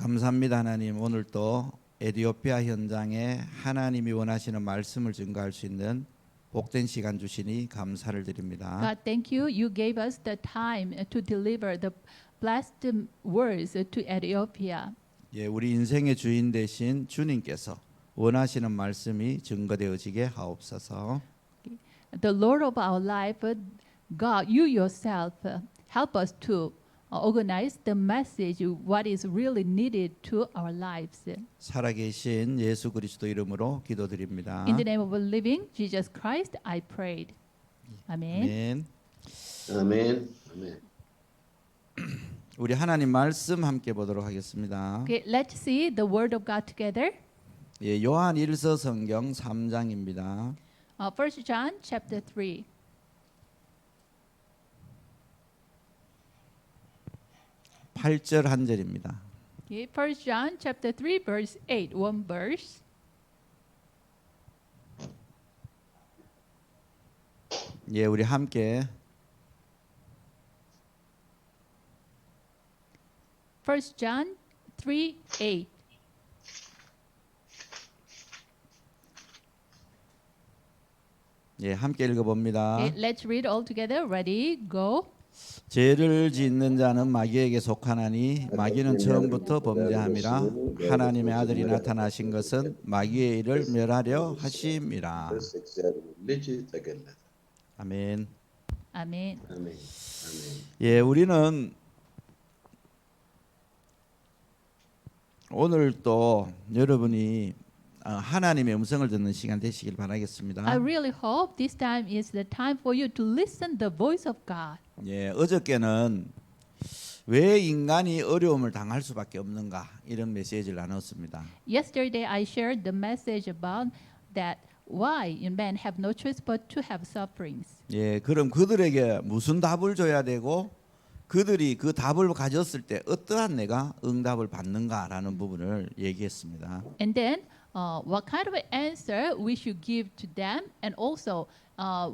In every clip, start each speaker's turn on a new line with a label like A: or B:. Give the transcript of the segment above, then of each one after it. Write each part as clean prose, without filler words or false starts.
A: 감사합니다. 하나님, 오늘 또 에티오피아 현장에 하나님이 원하시는 말씀을 증거할 수 있는 복된 시간 주시니 감사를 드립니다.
B: God, thank you. You gave us the time to deliver the blessed words to Ethiopia.
A: 예, 우리 인생의 주인 되신 주님께서 원하시는 말씀이 증거되어지게 하옵소서.
B: The Lord of our life, God, you yourself help us to organize the message, what is really needed to our lives.
A: 살아계신 예수 그리스도 이름으로 기도드립니다.
B: In the name of a living Jesus Christ, I prayed. Amen.
A: 아멘.
C: 아멘. 아멘.
A: 우리 하나님 말씀 함께 보도록 하겠습니다.
B: Okay, let's see the word of God together.
A: 예, 요한 1서 성경 3장입니다.
B: 1 John chapter 3.
A: 8절 한 절입니다.
B: Okay, 1 John chapter 3 verse 8, one verse.
A: 예, 우리 함께
B: 1 John 3, 8.
A: 예, 함께 읽어봅니다.
B: Okay, let's read all together. Ready, go.
A: 죄를 짓는 자는 마귀에게 속하나니 마귀는 처음부터 범죄함이라. 하나님의 아들이 나타나신 것은 마귀의 일을 멸하려 하심이라.
C: ልጅ ተገለጠ።
A: 아멘.
B: Amen.
C: 아멘. 아멘.
A: 예, 우리는 오늘 또 여러분이 하나님의 음성을 듣는 시간 되시길 바라겠습니다.
B: I really hope this time is the time for you to listen the voice of God.
A: 예, 어저께는 왜 인간이 어려움을 당할 수밖에 없는가 이런 메시지를 나눴습니다.
B: Yesterday I shared the message about that why men have no choice but to have sufferings.
A: 예, 그럼 그들에게 무슨 답을 줘야 되고 그들이 그 답을 가졌을 때 어떠한 내가 응답을 받는가라는 부분을 얘기했습니다.
B: And then what kind of answer we should give to them, and also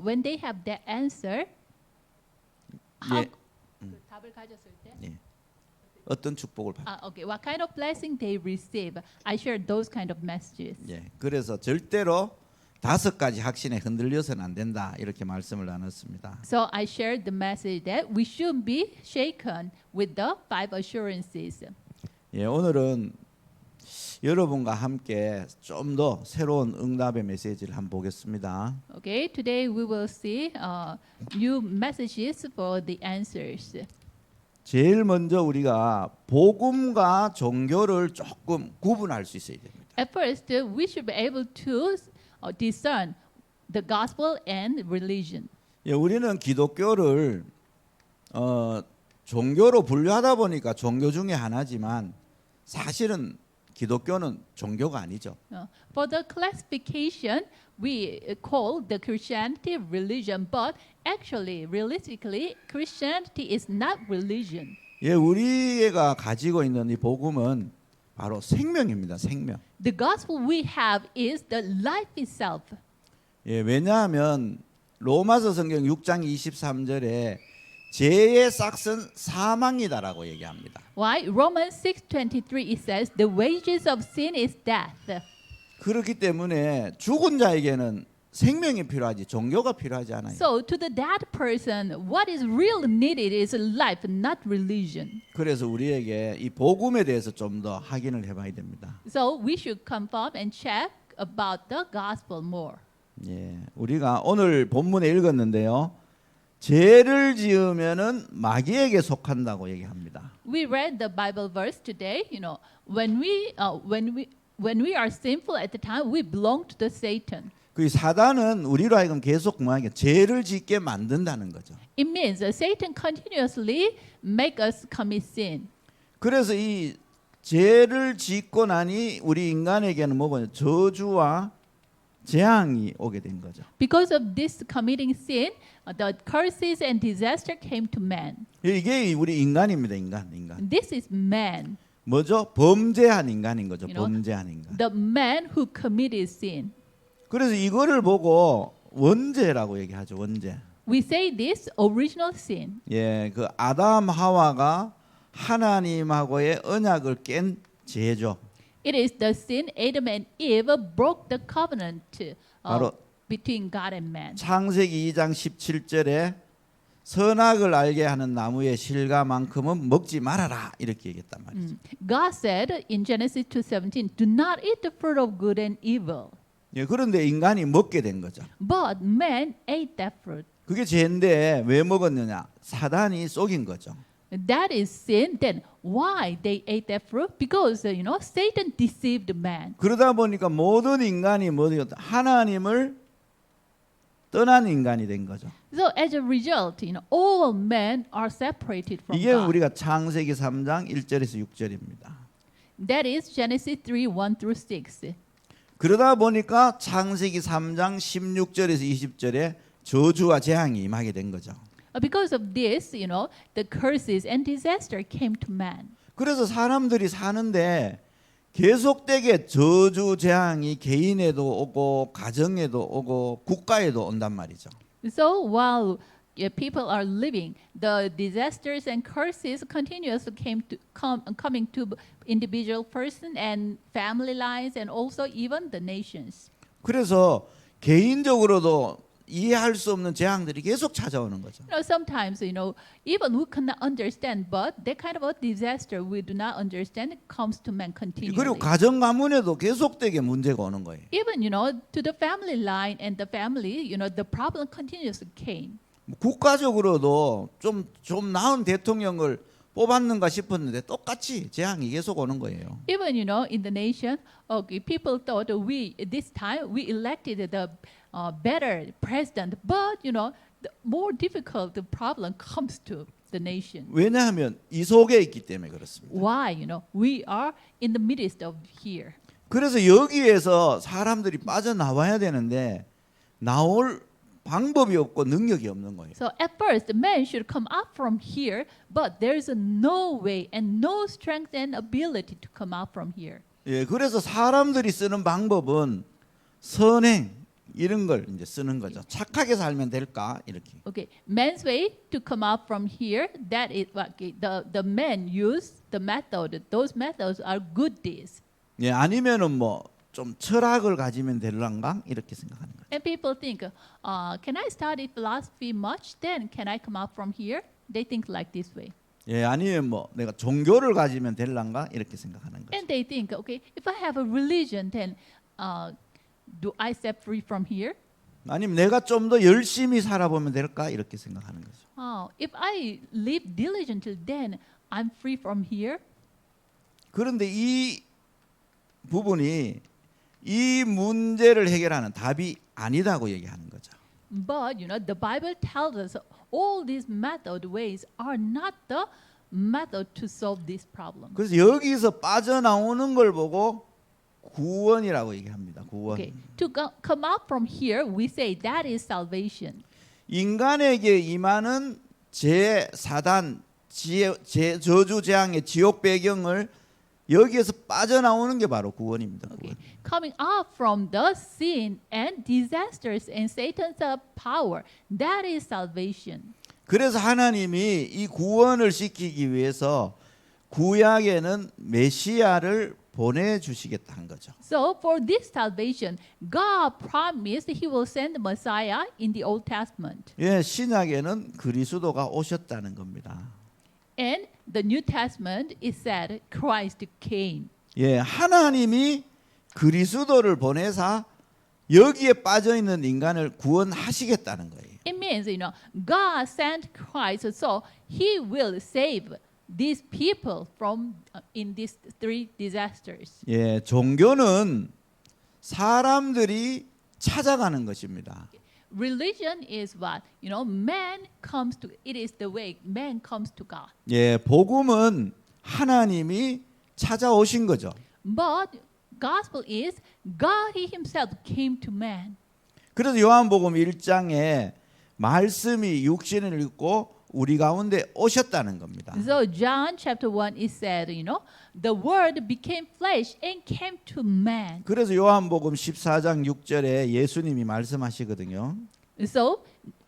B: when they have that answer, how
A: 예,
B: 그 답을 가졌을 때,
A: 예, 어떤 축복을 받.
B: okay, what kind of blessing they receive. I shared those kind of messages.
A: 예, 그래서 절대로 5가지 확신에 흔들려서는 안 된다 이렇게 말씀을 나눴습니다.
B: So I shared the message that we shouldn't be shaken with the 5 assurances.
A: 예, 오늘은 여러분과 함께 좀 더 새로운 응답의 메시지를 한번 보겠습니다.
B: Okay, today we will see new messages for the answers.
A: 제일 먼저 우리가 복음과 종교를 조금 구분할 수 있어야 됩니다.
B: At first, we should be able to discern the gospel and religion.
A: 예, 우리는 기독교를 종교로 분류하다 보니까 종교 중에 하나지만 사실은 기독교는 종교가 아니죠.
B: For the classification, we call the Christianity religion, but actually, realistically, Christianity is not religion.
A: 예, 우리가 가지고 있는 이 복음은 바로 생명입니다. 생명.
B: The gospel we have is the life itself.
A: 예, 왜냐하면 로마서 성경 6장 23절에 죄의 싹은 사망이다라고 얘기합니다.
B: Why? Romans 6:23 it says the wages of sin is death.
A: 그렇기 때문에 죽은 자에게는 생명이 필요하지 종교가 필요하지 않아요.
B: So to the dead person, what is really needed is life, not religion.
A: 그래서 우리에게 이 복음에 대해서 좀 더 확인을 해봐야 됩니다.
B: So we should confirm and check about the gospel more.
A: 예, 우리가 오늘 본문에 읽었는데요. 죄를 지으면은 마귀에게 속한다고 얘기합니다.
B: We read the Bible verse today. You know, when we are sinful at the time, we belong to the Satan.
A: 그 사단은 우리로 하여금 계속 뭐하게 죄를 짓게 만든다는 거죠.
B: It means that Satan continuously make us commit sin.
A: 그래서 이 죄를 짓고 나니 우리 인간에게는 뭐냐 저주와 재앙이 오게 된 거죠.
B: Because of this committing sin, the curses and disaster came to man.
A: 이게 우리 인간입니다. 인간.
B: This is man,
A: 뭐죠? 범죄한 인간인 거죠.
B: You know,
A: 범죄한 인간.
B: the man who committed sin.
A: 그래서 이거를 보고 원죄라고 얘기하죠. 원죄.
B: We say this original sin.
A: 예, 그 아담 하와가 하나님하고의 언약을 깬 죄죠.
B: It is the sin Adam and Eve broke the covenant
A: 바로
B: between God and man.
A: 창세기 2장 17절에 선악을 알게 하는 나무의 실과만큼은 먹지 말아라 이렇게 얘기했단 말이죠.
B: God said in Genesis 2:17, "Do not eat the fruit of good and evil."
A: 예, 그런데 인간이 먹게 된 거죠.
B: But man ate that fruit.
A: 그게 죄인데 왜 먹었느냐? 사단이 속인 거죠.
B: That is sin. Then why they ate that fruit? Because Satan deceived man.
A: 그러다 보니까 모든 인간이 하나님을 떠난 인간이 된 거죠.
B: So as a result, all men are separated from
A: 이게
B: God.
A: 우리가 창세기 3장 1절에서 6절입니다.
B: That is Genesis 3:1-6.
A: 그러다 보니까 창세기 3장 16절에서 20절에 저주와 재앙이 임하게 된 거죠.
B: Because of this, the curses and disaster came to man.
A: 그래서 사람들이 사는데 계속되게 저주 재앙이 개인에도 오고 가정에도 오고 국가에도 온단 말이죠.
B: So while people are living, the disasters and curses continuously coming to individual person and family lives and also even the nations.
A: 그래서 개인적으로도 이해할 수 없는 재앙들이 계속 찾아오는 거죠.
B: Sometimes, even we cannot understand, but that kind of a disaster we do not understand comes to man continually.
A: 그리고 가정 가문에도 계속되게 문제가 오는 거예요.
B: Even, to the family line and the family, the problem continuously came.
A: 국가적으로도 좀 나은 대통령을 뽑았는가 싶었는데 똑같이 재앙이 계속 오는 거예요.
B: Even, in the nation, people thought this time we elected the better president, but, the more difficult the problem comes to the nation.
A: 왜냐하면 이 속에 있기 때문에 그렇습니다.
B: Why? We are in the midst of here.
A: 그래서 여기에서 사람들이 빠져나와야 되는데 나올 방법이 없고 능력이 없는 거예요.
B: So at first, man should come up from here, but there's no way and no strength and ability to come out from here.
A: 예, 그래서 사람들이 쓰는 방법은 선행 이런 걸 이제 쓰는 거죠. 착하게 살면 될까 이렇게.
B: Okay, man's way to come out from here, that is what the men use the method. Those methods are good deeds.
A: 예, 아니면은 뭐 좀 철학을 가지면 될란가 이렇게 생각하는 거예요.
B: And people think, can I study philosophy much? Then can I come out from here? They think like this way.
A: 예, 아니면 뭐 내가 종교를 가지면 될란가 이렇게 생각하는 거죠.
B: And they think, okay, if I have a religion, then do I set free from here?
A: 아니면 내가 좀 더 열심히 살아보면 될까 이렇게 생각하는 거죠.
B: If I live diligently, then I'm free from here.
A: 그런데 이 부분이 이 문제를 해결하는 답이 아니다고 얘기하는 거죠.
B: But the Bible tells us all these method ways are not the method to solve this problem.
A: 그래서 여기서 빠져나오는 걸 보고 구원이라고 얘기합니다. 구원.
B: Okay, to come out from here, we say that is salvation.
A: 인간에게 임하는 제 사단, 저주 재앙의 지옥 배경을 여기에서 빠져나오는 게 바로 구원입니다. 구원.
B: Okay, coming out from the sin and disasters and Satan's power, that is salvation.
A: 그래서 하나님이 이 구원을 시키기 위해서 구약에는 메시아를 보내주시겠다 한 거죠.
B: So for this salvation, God promised He will send Messiah in the Old Testament.
A: 예, 신약에는 그리스도가 오셨다는 겁니다.
B: And the New Testament is said Christ came.
A: 예, 하나님이 그리스도를 보내사 여기에 빠져 있는 인간을 구원하시겠다는 거예요.
B: It means, God sent Christ, so He will save these people from in these three disasters.
A: 예, 종교는 사람들이 찾아가는 것입니다.
B: Religion is what man comes to. It is the way man comes to God.
A: 예, 복음은 하나님이 찾아오신 거죠.
B: But gospel is God He Himself came to man.
A: 그래서 요한복음 1장에 말씀이 육신을 입고 우리 가운데 오셨다는 겁니다.
B: So John chapter 1 is said, the word became flesh and came to man.
A: 그래서 요한복음 14장 6절에 예수님이 말씀하시거든요.
B: So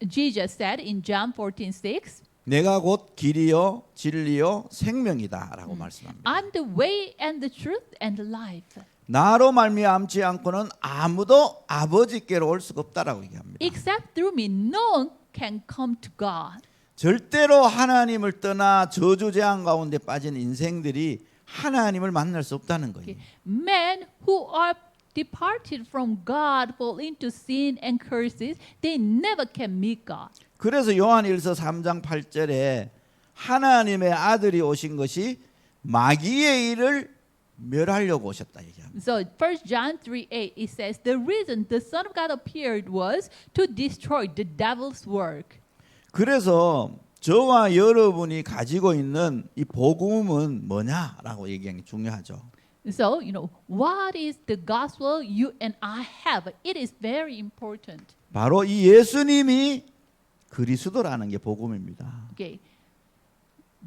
B: Jesus said in John 14:6,
A: 내가 곧 길이요 진리요 생명이다라고 말씀합니다.
B: I'm the way and the truth and the life.
A: 나로 말미암지 않고는 아무도 아버지께로 올 수가 없다라고 얘기합니다.
B: Except through me, no one can come to God.
A: 절대로 하나님을 떠나 저주 재앙 가운데 빠진 인생들이 하나님을 만날 수 없다는 거예요.
B: Men who are departed from God fall into sin and curses. They never can meet God.
A: 그래서 요한일서 3장 8절에 하나님의 아들이 오신 것이 마귀의 일을 멸하려고 오셨다 얘기합니다.
B: So 1 John 3:8 it says the reason the Son of God appeared was to destroy the devil's work.
A: 그래서 저와 여러분이 가지고 있는 이 복음은 뭐냐라고 얘기하는 게 중요하죠.
B: So, what is the gospel you and I have? It is very important.
A: 바로 이 예수님이 그리스도라는 게 복음입니다.
B: Okay.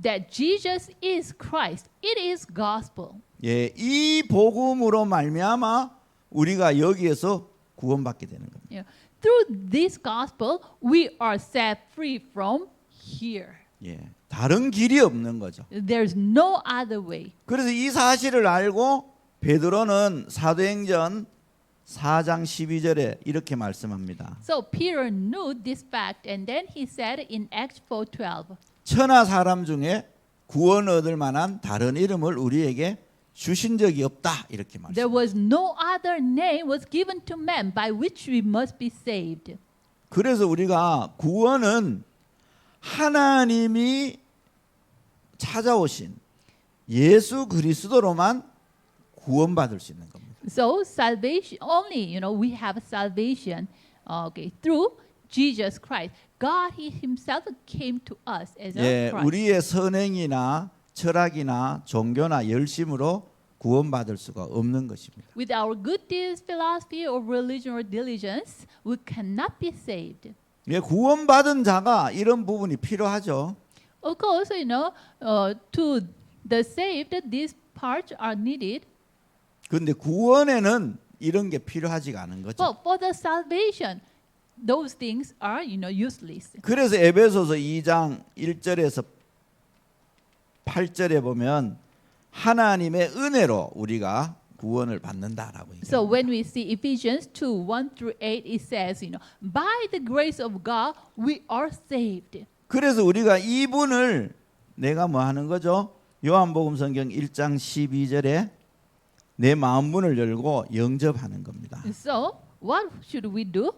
B: That Jesus is Christ. It is gospel.
A: 예, 이 복음으로 말미암아 우리가 여기에서 구원받게 되는 겁니다.
B: Yeah. Through this gospel, we are set free from here.
A: 예, 다른 길이 없는 거죠.
B: There's no other way.
A: 그래서 이 사실을 알고 베드로는 사도행전 4장 12절에 이렇게 말씀합니다.
B: So Peter knew this fact, and then he said in Acts 4:12,
A: 천하 사람 중에 구원 얻을 만한 다른 이름을 우리에게 주신 적이 없다 이렇게
B: there
A: 말씀합니다.
B: was no other name was given to men by which we must be saved.
A: 그래서 우리가 구원은 하나님이 찾아오신 예수 그리스도로만 구원받을 수 있는 겁니다.
B: So salvation only, we have salvation, through Jesus Christ. God He Himself came to us as a
A: 예,
B: Christ.
A: 우리의 선행이나 철학이나 종교나 열심으로 구원받을 수가 없는 것입니다.
B: With our good deeds, philosophy, or religion or diligence, we cannot be saved.
A: 예, 구원받은 자가 이런 부분이 필요하죠.
B: Of course, to the saved, these parts are needed.
A: 그런데 구원에는 이런 게 필요하지가 않은 거죠.
B: But for the salvation, those things are, useless.
A: 그래서 에베소서 2장 1절에서 8절에 보면 하나님의 은혜로 우리가 구원을 받는다라고 얘기합니다.
B: So when we see Ephesians 2:1-8, it says, by the grace of God, we are saved.
A: 그래서 우리가 이분을 내가 뭐 하는 거죠? 요한복음 성경 1장 12절에 내 마음 문을 열고 영접하는 겁니다.
B: So what should we do?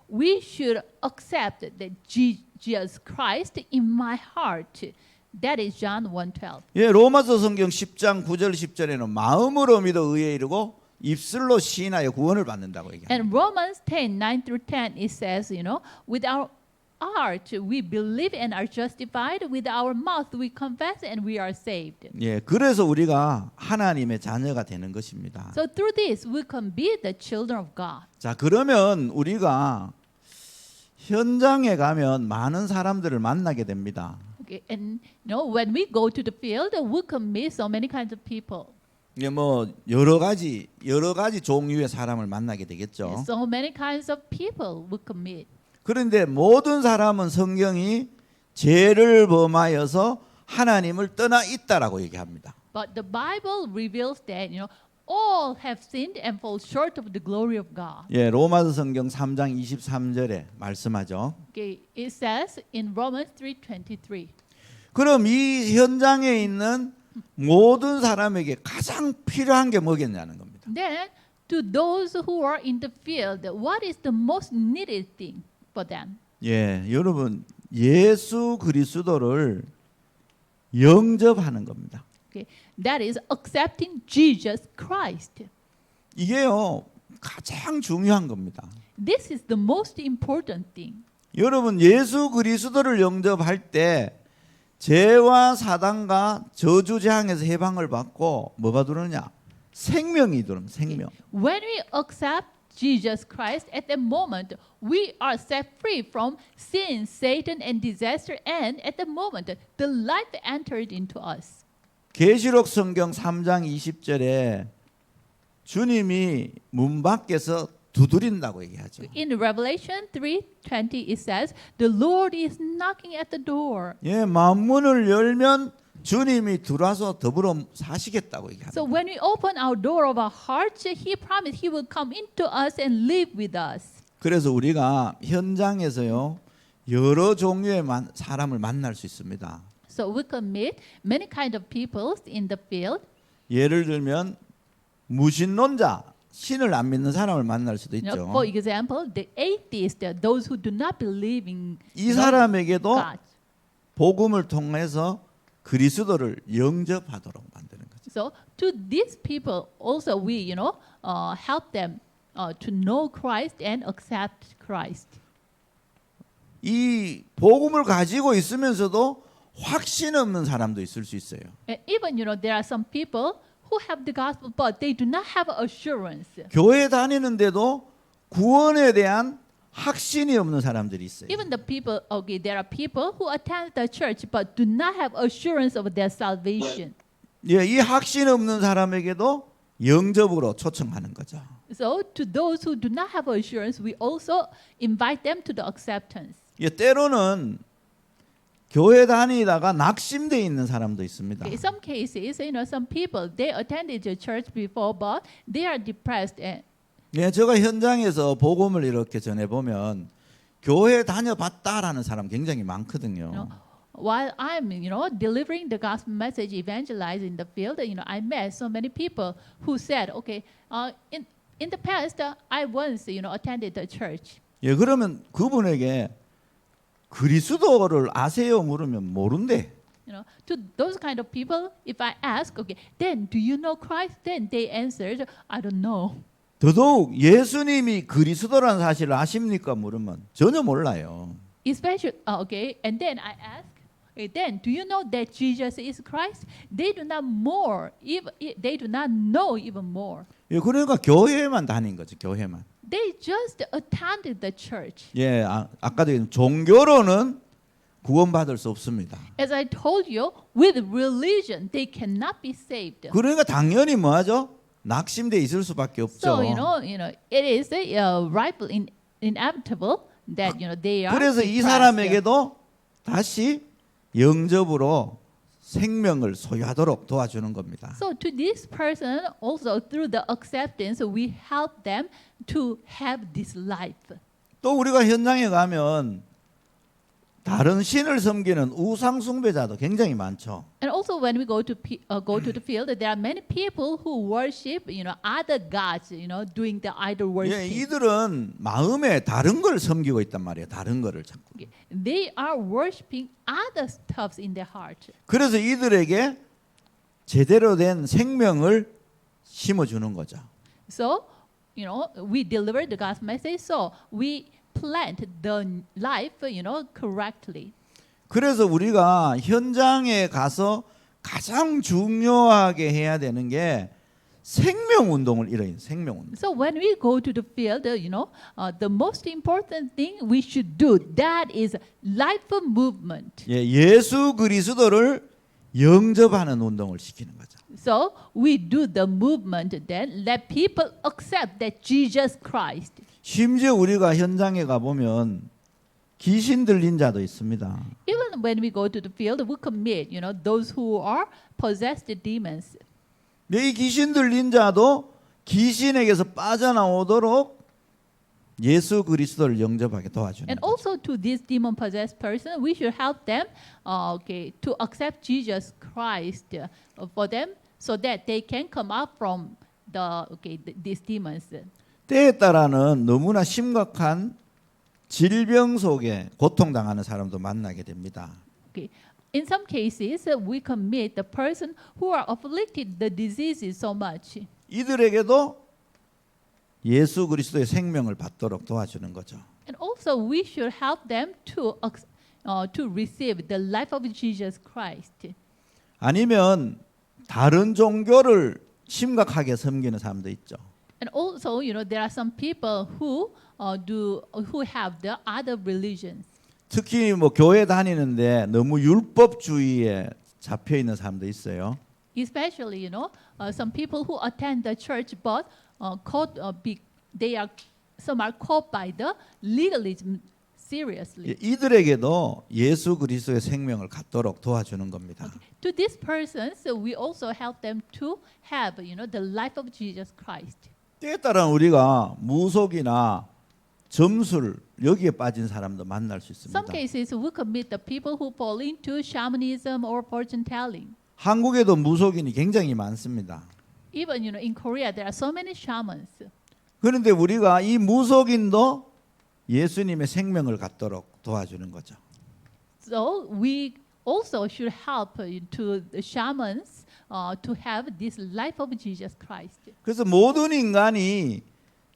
B: We should accept that Jesus Christ in my heart. That is John 1:12.
A: 예, 로마서 성경 10장 9절 10절에는 마음으로 믿어 의에 이르고 입술로 시인하여 구원을 받는다고 얘기합니다.
B: And Romans 10:9-10 it says, with our heart we believe and are justified, with our mouth we confess and we are saved.
A: 예, 그래서 우리가 하나님의 자녀가 되는 것입니다.
B: So through this we can be the children of God.
A: 자, 그러면 우리가 현장에 가면 많은 사람들을 만나게 됩니다.
B: Okay, and when we go to the field, we can meet so many kinds of people.
A: 예, 뭐 여러 가지 종류의 사람을 만나게 되겠죠.
B: So many kinds of people we can meet.
A: 그런데 모든 사람은 성경이 죄를 범하여서 하나님을 떠나 있다라고 얘기합니다.
B: But the Bible reveals that all have sinned and fall short of the glory of God.
A: 예, 로마서 성경 3장 23절에 말씀하죠.
B: Okay, it says in Romans 3:23.
A: 그럼 이 현장에 있는 모든 사람에게 가장 필요한 게 뭐겠냐는 겁니다.
B: Then to those who are in the field, what is the most needed thing for them?
A: 예, 여러분 예수 그리스도를 영접하는 겁니다.
B: Okay, that is accepting Jesus Christ.
A: 이게요 가장 중요한 겁니다.
B: This is the most important thing.
A: 여러분 예수 그리스도를 영접할 때 죄와 사단과 저주 재앙에서 해방을 받고 뭐가 들어오냐? 생명이 들어옵니다. 생명.
B: When we accept Jesus Christ, at that moment we are set free from sin, Satan, and disaster, and at the moment the life entered into us.
A: 계시록 성경 3장 20절에 주님이 문 밖에서 두드린다고 얘기하죠.
B: In Revelation 3:20 it says, "The Lord is knocking at the door."
A: 예, 마음문을 열면 주님이 들어와서 더불어 사시겠다고 얘기합니다.
B: So when we open our door of our hearts, He promised He will come into us and live with us.
A: 그래서 우리가 현장에서요 여러 종류의 사람을 만날 수 있습니다.
B: So we can meet many kind of people in the field.
A: 예를 들면 무신론자, 신을 안 믿는 사람을 만날 수도
B: You know,
A: 있죠.
B: for example, the atheists, those who do not believe in
A: 이 사람에게도
B: God.
A: 복음을 통해서 그리스도를 영접하도록 만드는 거죠.
B: So to these people also we, help them to know Christ and accept Christ.
A: 이 복음을 가지고 있으면서도 확신 없는 사람도 있을 수 있어요.
B: And even there are some people who have the gospel, but they do not have assurance.
A: 교회 다니는데도 구원에 대한 확신이 없는 사람들이 있어요.
B: Even the people, okay, there are people who attend the church but do not have assurance of their salvation.
A: 예, 이 확신 없는 사람에게도 영접으로 초청하는 거죠.
B: So to those who do not have assurance, we also invite them to the acceptance.
A: 예, 때로는 교회 다니다가 낙심돼 있는 사람도 있습니다.
B: In some cases, some people they attended the church before, but they are depressed. And
A: 예, 제가 현장에서 복음을 이렇게 전해 보면 교회 다녀봤다라는 사람 굉장히 많거든요.
B: while I'm, delivering the gospel message, evangelizing in the field, I met so many people who said, okay, in the past, I once, attended the church.
A: 예, 그러면 그분에게 그리스도를 아세요? 물으면 모른대.
B: To those kind of people, if I ask, okay, then do you know Christ? Then they answered, I don't know.
A: 더더욱 예수님이 그리스도라는 사실을 아십니까? 물으면 전혀 몰라요.
B: Especially, okay, and then I ask, okay, then do you know that Jesus is Christ? They do not they do not know even more.
A: 예, 그러니까 교회만 다닌 거죠. 교회만.
B: They just attended the church.
A: 예, 아까도 얘기했지만 종교로는 구원받을 수 없습니다.
B: As I told you, with religion, they cannot be saved.
A: 그러니까 당연히 뭐하죠? 낙심돼 있을 수밖에 없죠.
B: So it is ripe, inevitable that they are.
A: 그래서 이
B: depressed.
A: 사람에게도 다시 영접으로 생명을 소유하도록 도와주는 겁니다.
B: So to this person, also through the acceptance, we help them to have this life.
A: 또 우리가 현장에 가면 다른 신을 섬기는 우상 숭배자도 굉장히 많죠.
B: And also when we go to the field, there are many people who worship, other gods, doing the idol
A: 예,
B: worship.
A: 이들은 마음에 다른 걸 섬기고 있단 말이에요. 다른 거를 자꾸.
B: They are worshiping other stuffs in their heart.
A: 그래서 이들에게 제대로 된 생명을 심어주는 거죠.
B: So, we deliver the gospel message. So we plant the life, correctly.
A: 그래서 우리가 현장에 가서 가장 중요하게 해야 되는 게 생명 운동을 일어요. 생명 운동.
B: So when we go to the field, the most important thing we should do, that is life movement.
A: 예, 예수 그리스도를 영접하는 운동을 시키는 거죠.
B: So we do the movement then let people accept that Jesus Christ.
A: 심지어 우리가 현장에 가 보면 귀신 들린 자도 있습니다.
B: Even when we go to the field, we can meet, those who are possessed demons.
A: 이 귀신 들린 자도 귀신에게서 빠져나오도록 예수 그리스도를 영접하게 도와주는
B: And
A: 거죠.
B: also to this demon-possessed person, we should help them, to accept Jesus Christ for them, so that they can come out from these demons.
A: 때에 따라는 너무나 심각한 질병 속에 고통당하는 사람도 만나게 됩니다.
B: Okay. In some cases, we can meet the person who are afflicted the diseases so much.
A: 이들에게도 예수 그리스도의 생명을 받도록 도와주는 거죠.
B: And also, we should help them to receive the life of Jesus Christ.
A: 아니면 다른 종교를 심각하게 섬기는 사람도 있죠.
B: And also, there are some people who have the other religions.
A: 특히 뭐 교회 다니는데 너무 율법주의에 잡혀 있는 사람도 있어요.
B: Especially, some people who attend the church, but they are some are caught by the legalism seriously.
A: 이들에게도 예수 그리스도의 생명을 갖도록 도와주는 겁니다.
B: To these persons, we also help them to have, the life of Jesus Christ.
A: 때에 따라 우리가 무속이나 점술 여기에 빠진 사람도 만날 수 있습니다.
B: Some cases we could meet the people who fall into shamanism or fortune telling.
A: 한국에도 무속인이 굉장히 많습니다.
B: Even in Korea, there are so many shamans.
A: 그런데 우리가 이 무속인도 예수님의 생명을 갖도록 도와주는 거죠.
B: So we also should help to the shamans to have this life of Jesus Christ.
A: 그래서 모든 인간이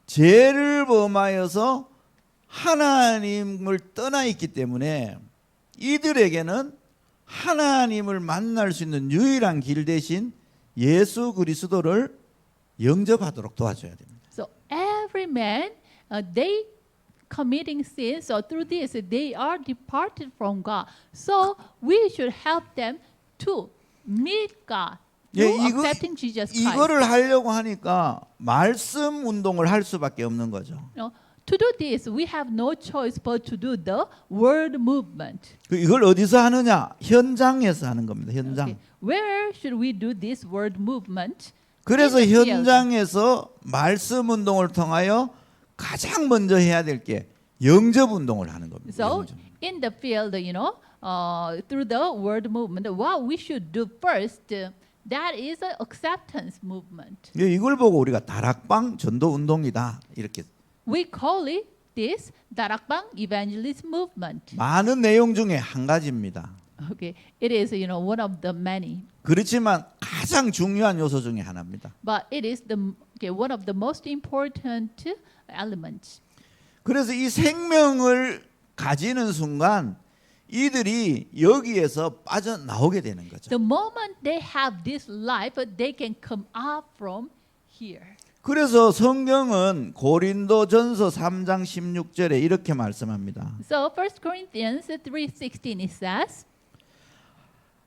A: 죄를 범하여서 하나님을 떠나 있기 때문에 이들에게는 하나님을 만날 수 있는 유일한 길 대신 예수 그리스도를 영접하도록 도와줘야 됩니다.
B: So every man, they committing sins, so through this they are departed from God. So we should help them to meet God through accepting Jesus Christ.
A: 이거를 하려고 하니까 말씀 운동을 할 수밖에 없는 거죠.
B: To do this, we have no choice but to do the word movement.
A: 이걸 어디서 하느냐? 현장에서 하는 겁니다. 현장.
B: Okay. Where should we do this word movement?
A: 그래서
B: In the field.
A: 현장에서 말씀 운동을 통하여 가장 먼저 해야 될 게 영접 운동을 하는 겁니다.
B: So
A: 영접.
B: in the field, through the word movement, what we should do first, that is an acceptance movement.
A: 이걸 보고 우리가 다락방 전도 운동이다 이렇게
B: We call it this Darakbang evangelist movement.
A: 많은 내용 중에 한 가지입니다.
B: Okay, it is one of the many,
A: 그렇지만 가장 중요한 요소 중에 하나입니다.
B: but it is one of the most important elements.
A: 그래서 이 생명을 가지는 순간 이들이 여기에서 빠져나오게 되는 거죠.
B: The moment they have this life, they can come out from here.
A: 그래서 성경은 고린도전서 3장 16절에 이렇게 말씀합니다.
B: So 1 Corinthians 3:16 it says,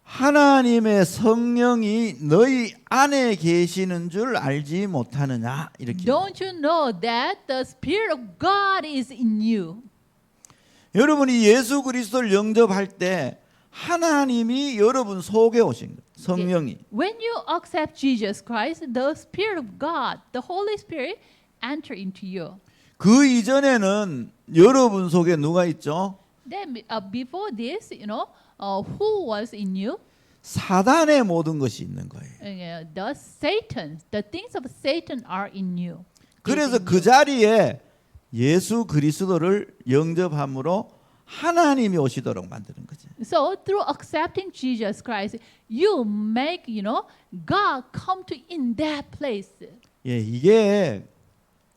A: 하나님의 성령이 너희 안에 계시는 줄 알지 못하느냐 이렇게.
B: Don't you know that the Spirit of God is in you?
A: 여러분이 예수 그리스도를 영접할 때 하나님이 여러분 속에 오신 거예요. 성령이.
B: When you accept Jesus Christ, the Spirit of God, the Holy Spirit, enter into you.
A: 그 이전에는 여러분 속에 누가 있죠?
B: Then before this, who was in you?
A: 사단의 모든 것이 있는 거예요.
B: The Satan, the things of Satan are in you.
A: 그래서 그 자리에 예수 그리스도를 영접함으로 하나님이 오시도록 만드는 거죠.
B: So through accepting Jesus Christ, you make, God come to in that place.
A: 예, 이게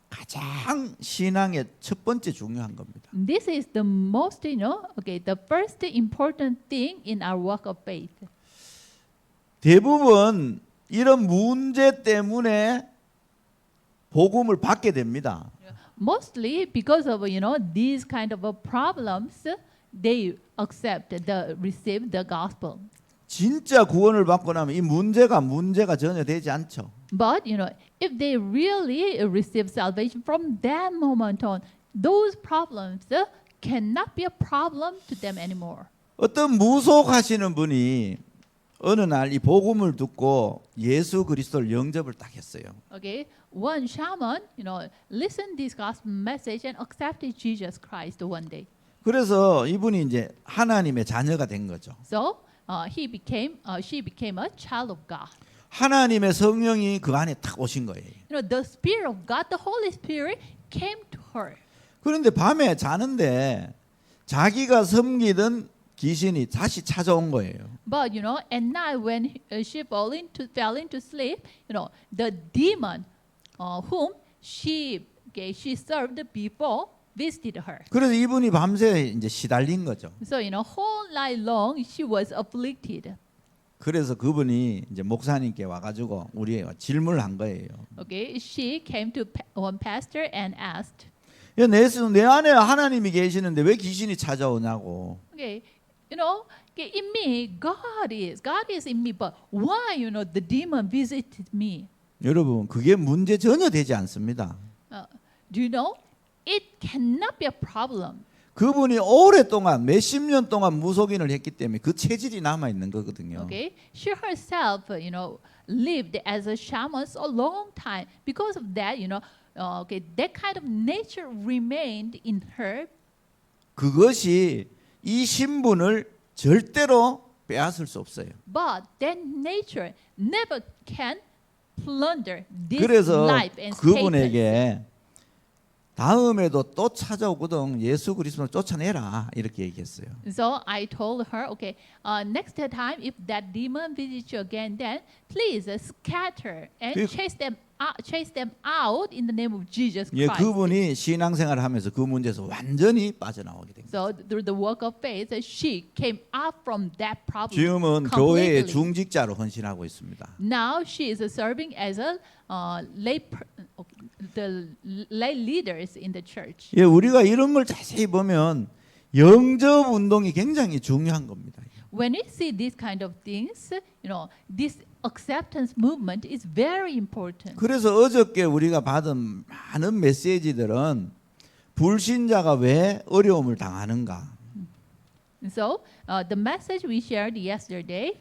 A: 가장 신앙의 첫 번째 중요한 겁니다.
B: This is the most, the first important thing in our walk of faith.
A: 대부분 이런 문제 때문에 복음을 받게 됩니다.
B: Mostly because of these kind of problems, they receive the gospel.
A: 진짜 구원을 받고 나면 이 문제가 전혀 되지 않죠.
B: But if they really receive salvation from that moment on, those problems cannot be a problem to them anymore.
A: 어떤 무속하시는 분이 어느 날 이 복음을 듣고 예수 그리스도를 영접을 딱 했어요.
B: Okay, one shaman, listened this gospel message and accepted Jesus Christ one day.
A: 그래서 이분이 이제 하나님의 자녀가 된 거죠.
B: So she became a child of God.
A: 하나님의 성령이 그 안에 탁 오신 거예요.
B: The Spirit of God, the Holy Spirit, came to her.
A: 그런데 밤에 자는데 자기가 섬기던 귀신이 다시 찾아온 거예요.
B: But at night when she fell into sleep, the demon whom she served before visited her.
A: 그래서 이분이 밤새 이제 시달린 거죠.
B: So whole night long she was afflicted.
A: 그래서 그분이 이제 목사님께 와가지고 우리가 질문을 한 거예요.
B: Okay, she came to one pastor and asked,
A: 야, 내 안에 하나님이 계시는데 왜 귀신이 찾아오냐고.
B: okay, in me God is in me, but why the demon visited me?
A: 여러분 그게 문제 전혀 되지 않습니다.
B: Do you know it cannot be a problem.
A: 그분이 오랫동안 몇십 년 동안 무속인을 했기 때문에 그 체질이 남아 있는 거거든요.
B: Okay, she herself, lived as a shaman a long time. Because of that, that kind of nature remained in her.
A: 그것이 이 신분을 절대로 빼앗을 수 없어요.
B: But that nature never can plunder this
A: 그래서
B: life and status.
A: 그분에게 다음에도 또 찾아오거든 예수 그리스도를 쫓아내라 이렇게 얘기했어요.
B: So I told her, okay, next time if that demon visits you again, then please scatter and
A: 그-
B: chase them out in the name of Jesus
A: 예,
B: Christ.
A: 그분이 신앙생활을 하면서 그 문제에서 완전히 빠져나오게 됩니다.
B: So through the work of faith, she came out from that problem
A: 지금은 교회의
B: completely.
A: 중직자로 헌신하고 있습니다.
B: Now she is serving as a the lay leaders in the church.
A: 예, 우리가 이런 걸 자세히 보면 영접 운동이 굉장히 중요한 겁니다.
B: When we see these kind of things, this acceptance movement is very important.
A: 그래서 어저께 우리가 받은 많은 메시지들은 불신자가 왜 어려움을 당하는가?
B: So the message we shared yesterday,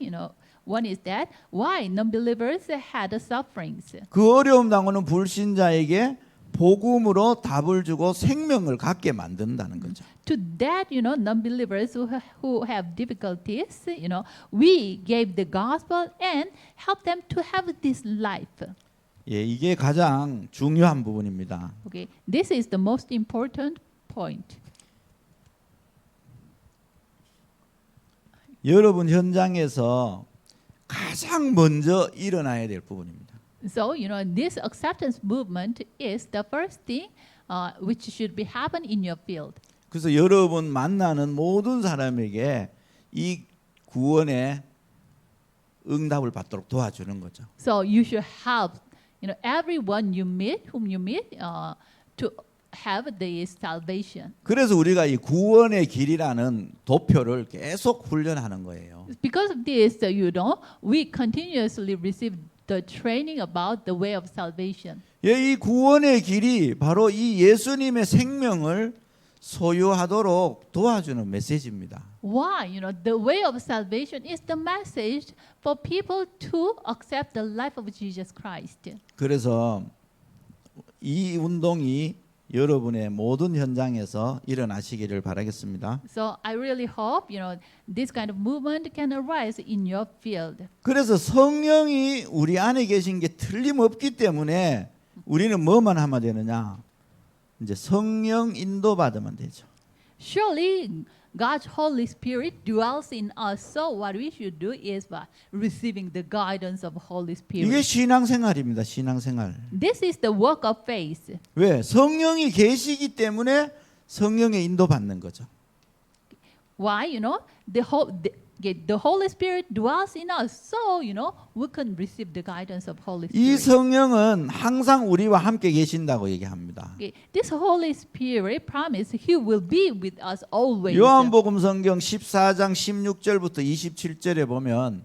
B: one is that why non-believers had sufferings.
A: 그 어려움 당하는 불신자에게 복음으로 답을 주고 생명을 갖게 만든다는 거죠.
B: To that, non-believers who have difficulties, we gave the gospel and help them to have this life.
A: 예, 이게 가장 중요한 부분입니다.
B: Okay, this is the most important point.
A: 여러분 현장에서 가장 먼저 일어나야 될 부분입니다.
B: So, this acceptance movement is the first thing which should be happen in your field.
A: 그래서 여러분 만나는 모든 사람에게 이 구원의 응답을 받도록 도와주는 거죠.
B: So you should help, everyone you meet, whom you meet, to have the salvation.
A: 그래서 우리가 이 구원의 길이라는 도표를 계속 훈련하는 거예요.
B: Because of this, we continuously receive the training about the way of salvation.
A: 예, 이 구원의 길이 바로 이 예수님의 생명을 소유하도록 도와주는 메시지입니다.
B: Why? The way of salvation is the message for people to accept the life of Jesus Christ.
A: 그래서 이 운동이 여러분의 모든 현장에서 일어나시기를 바라겠습니다.
B: So I really hope, this kind of movement can arise in your field.
A: 그래서 성령이 우리 안에 계신 게 틀림없기 때문에 우리는 뭐만 하면 되느냐? 이제 성령 인도 받으면 되죠.
B: Surely God's Holy Spirit dwells in us. So what we should do is by receiving the guidance of Holy
A: 이게
B: Spirit.
A: 신앙생활입니다. 신앙생활.
B: This is the work of faith.
A: 왜? 성령이 계시기 때문에 성령의 인도 받는 거죠.
B: Why? The Holy Spirit dwells in us. So, we can receive the guidance of Holy
A: 이
B: Spirit.
A: 성령은 항상 우리와 함께 계신다고 얘기합니다.
B: Okay. This Holy Spirit promise He will be with us always.
A: 요한복음 성경 14장 16절부터 27절에 보면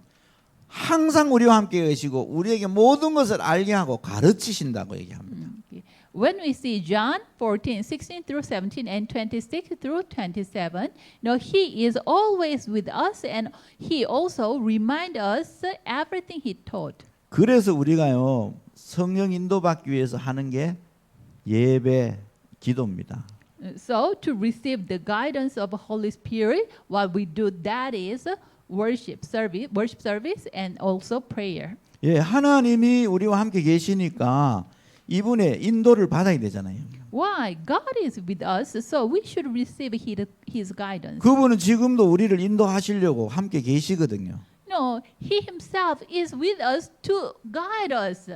A: 항상 우리와 함께 계시고 우리에게 모든 것을 알게 하고 가르치신다고 얘기합니다.
B: Okay. When we see John 14, 16 through 17 and 26 through 27, He is always with us and He also remind us everything He taught.
A: 그래서 우리가요 성령 인도받기 위해서 하는 게 예배, 기도입니다.
B: So to receive the guidance of Holy Spirit, what we do that is worship service and also prayer.
A: 예, 하나님이 우리와 함께 계시니까 이분의 인도를 받아야 되잖아요.
B: Why? God is with us, so we should receive His guidance.
A: 그분은 지금도 우리를 인도하시려고 함께 계시거든요.
B: No, He Himself is with us to guide us.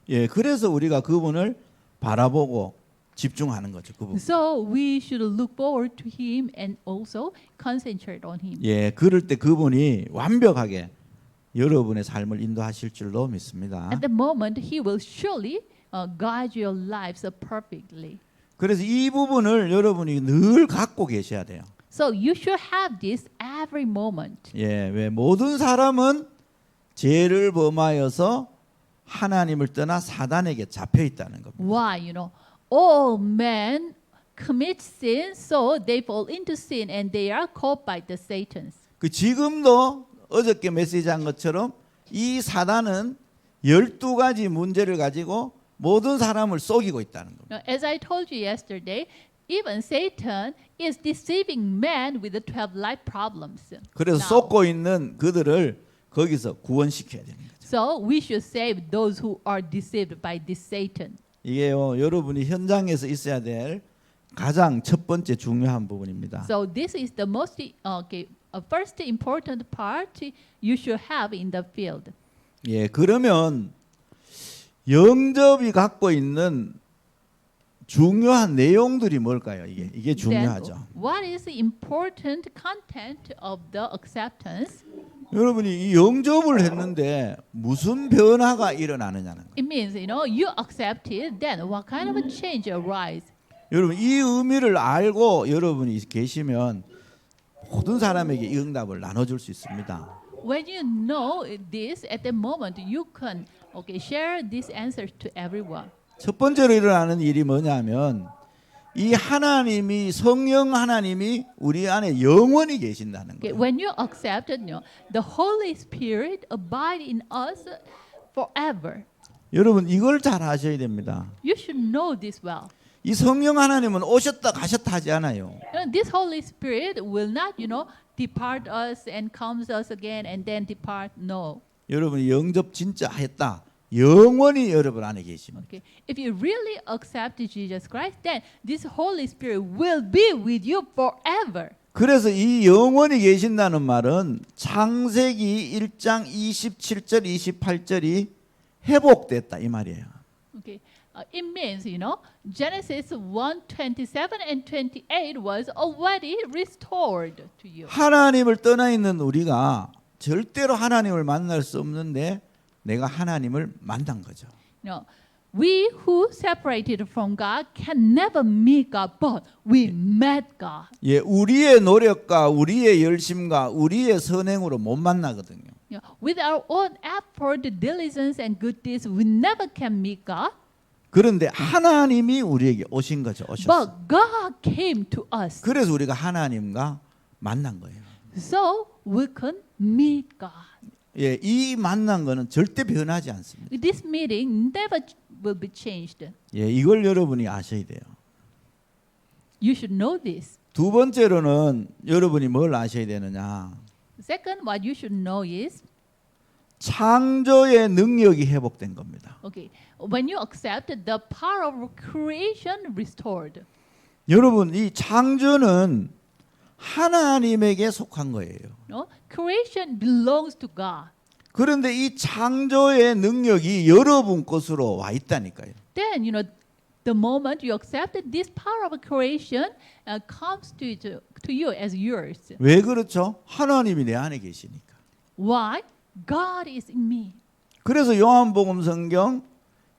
A: 예, 그래서 우리가 그분을 바라보고 집중하는 거죠. 그분.
B: So we should look forward to Him and also concentrate on Him.
A: 예, 그럴 때 그분이 완벽하게 여러분의 삶을 인도하실 줄로 믿습니다.
B: At the moment, He will surely guide your lives perfectly.
A: 그래서 이 부분을 여러분이 늘 갖고 계셔야 돼요.
B: So you should have this every moment.
A: 예, 왜 모든 사람은 죄를 범하여서 하나님을 떠나 사단에게 잡혀 있다는 겁니다.
B: Why? All men commit sin, so they fall into sin and they are caught by the Satans.
A: 그 지금도 어저께 메시지한 것처럼 이 사단은 12가지 문제를 가지고 모든 사람을 속이고 있다는 겁니다.
B: Now, as I told you yesterday, even Satan is deceiving man with the 12 life problems.
A: 그래서
B: now.
A: 속고 있는 그들을 거기서 구원시켜야 되는 거죠.
B: So we should save those who are deceived by this Satan.
A: 이게요, 여러분이 현장에서 있어야 될 가장 첫 번째 중요한 부분입니다.
B: So this is the most first important part you should have in the field.
A: 예, 그러면 영접이 갖고 있는 중요한 내용들이 뭘까요? 이게
B: Then,
A: 중요하죠.
B: what is the important content of the acceptance?
A: 여러분이 이 영접을 했는데 무슨 변화가 일어나느냐는 거예요.
B: It means, you accept it, then what kind of a change arise?
A: 여러분 이 의미를 알고 여러분이 계시면 모든 사람에게 이 응답을 나눠줄 수 있습니다.
B: When you know this at the moment, you can share this answer to everyone.
A: 첫 번째로 일어나는 일이 뭐냐면 이 하나님이 성령 하나님이 우리 안에 영원히 계신다는
B: Okay,
A: 거예요.
B: when you accept it, the Holy Spirit abide in us forever.
A: 여러분 이걸 잘 아셔야 됩니다.
B: You should know this well.
A: 이 성령 하나님은 오셨다 가셨다 하지 않아요.
B: This Holy Spirit will not, depart us and comes us again and then depart. No.
A: 여러분이 영접 진짜 했다. 영원히 여러분 안에 계십니다.
B: Okay. If you really accept Jesus Christ, then this Holy Spirit will be with you forever.
A: 그래서 이 영원히 계신다는 말은 창세기 1장 27절 28절이 회복됐다 이 말이에요.
B: Okay. It means, Genesis 1:27 and 28 was already restored to you.
A: 하나님을 떠나 있는 우리가 절대로 하나님을 만날 수 없는데 내가 하나님을 만난 거죠.
B: We who separated from God can never meet God, but we met God.
A: 예, 우리의 노력과 우리의 열심과 우리의 선행으로 못 만나거든요.
B: With our own effort, diligence, and good deeds, we never can meet God.
A: 그런데 하나님이 우리에게 오신 거죠. 오셨어요.
B: But God came to us,
A: 그래서 우리가 하나님과 만난 거예요.
B: so we can meet God.
A: 예, 이 만난 거는 절대 변하지 않습니다.
B: This meeting never will be changed.
A: 예, 이걸 여러분이 아셔야 돼요.
B: You should know this.
A: 두 번째로는 여러분이 뭘 아셔야 되느냐?
B: Second, what you should know is,
A: 창조의 능력이 회복된 겁니다.
B: okay, when you accept the power of creation restored.
A: 여러분, 이 창조는 하나님에게 속한 거예요.
B: Creation belongs to God.
A: 그런데 이 창조의 능력이 여러분 것으로 와 있다니까요.
B: Then, the moment you accept this power of creation comes to you as yours.
A: 왜 그렇죠? 하나님이 내 안에 계시니까.
B: Why? God is in me.
A: 그래서 요한복음 성경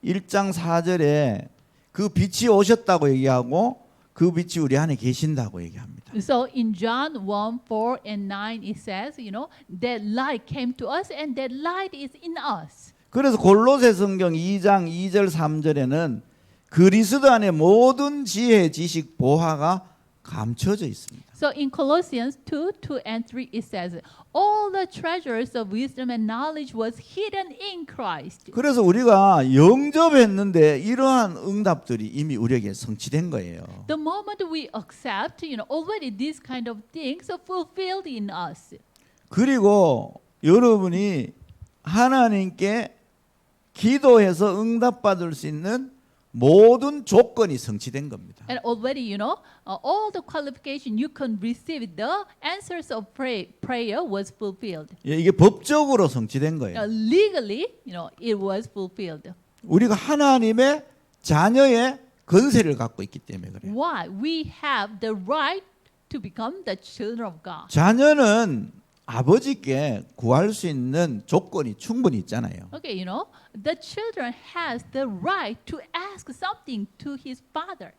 A: 1장 4절에 그 빛이 오셨다고 얘기하고 그 빛이 우리 안에 계신다고 얘기합니다.
B: So in John 1:4 and 9 it says, that light came to us and that light is in us.
A: 그래서 골로새 성경 2장 2절 3절에는 그리스도 안에 모든 지혜, 지식, 보화가 감춰져 있습니다.
B: So in Colossians 2 and 3 it says, all the treasures of wisdom and knowledge was hidden in Christ.
A: 그래서 우리가 영접했는데 이러한 응답들이 이미 우리에게 성취된 거예요.
B: The moment we accept, already these kind of things are fulfilled in us.
A: 그리고 여러분이 하나님께 기도해서 응답받을 수 있는 모든 조건이 성취된 겁니다.
B: And already, all the qualification you can receive, the answers of prayer was fulfilled.
A: 예, 이게 법적으로 성취된 거예요.
B: Legally, it was fulfilled.
A: 우리가 하나님의 자녀의 권세를 갖고 있기 때문에 그래요.
B: Why? We have the right to become the children of God.
A: 자녀는 아버지께 구할 수 있는 조건이 충분히 있잖아요.
B: Okay, the children has the right to ask something to his father.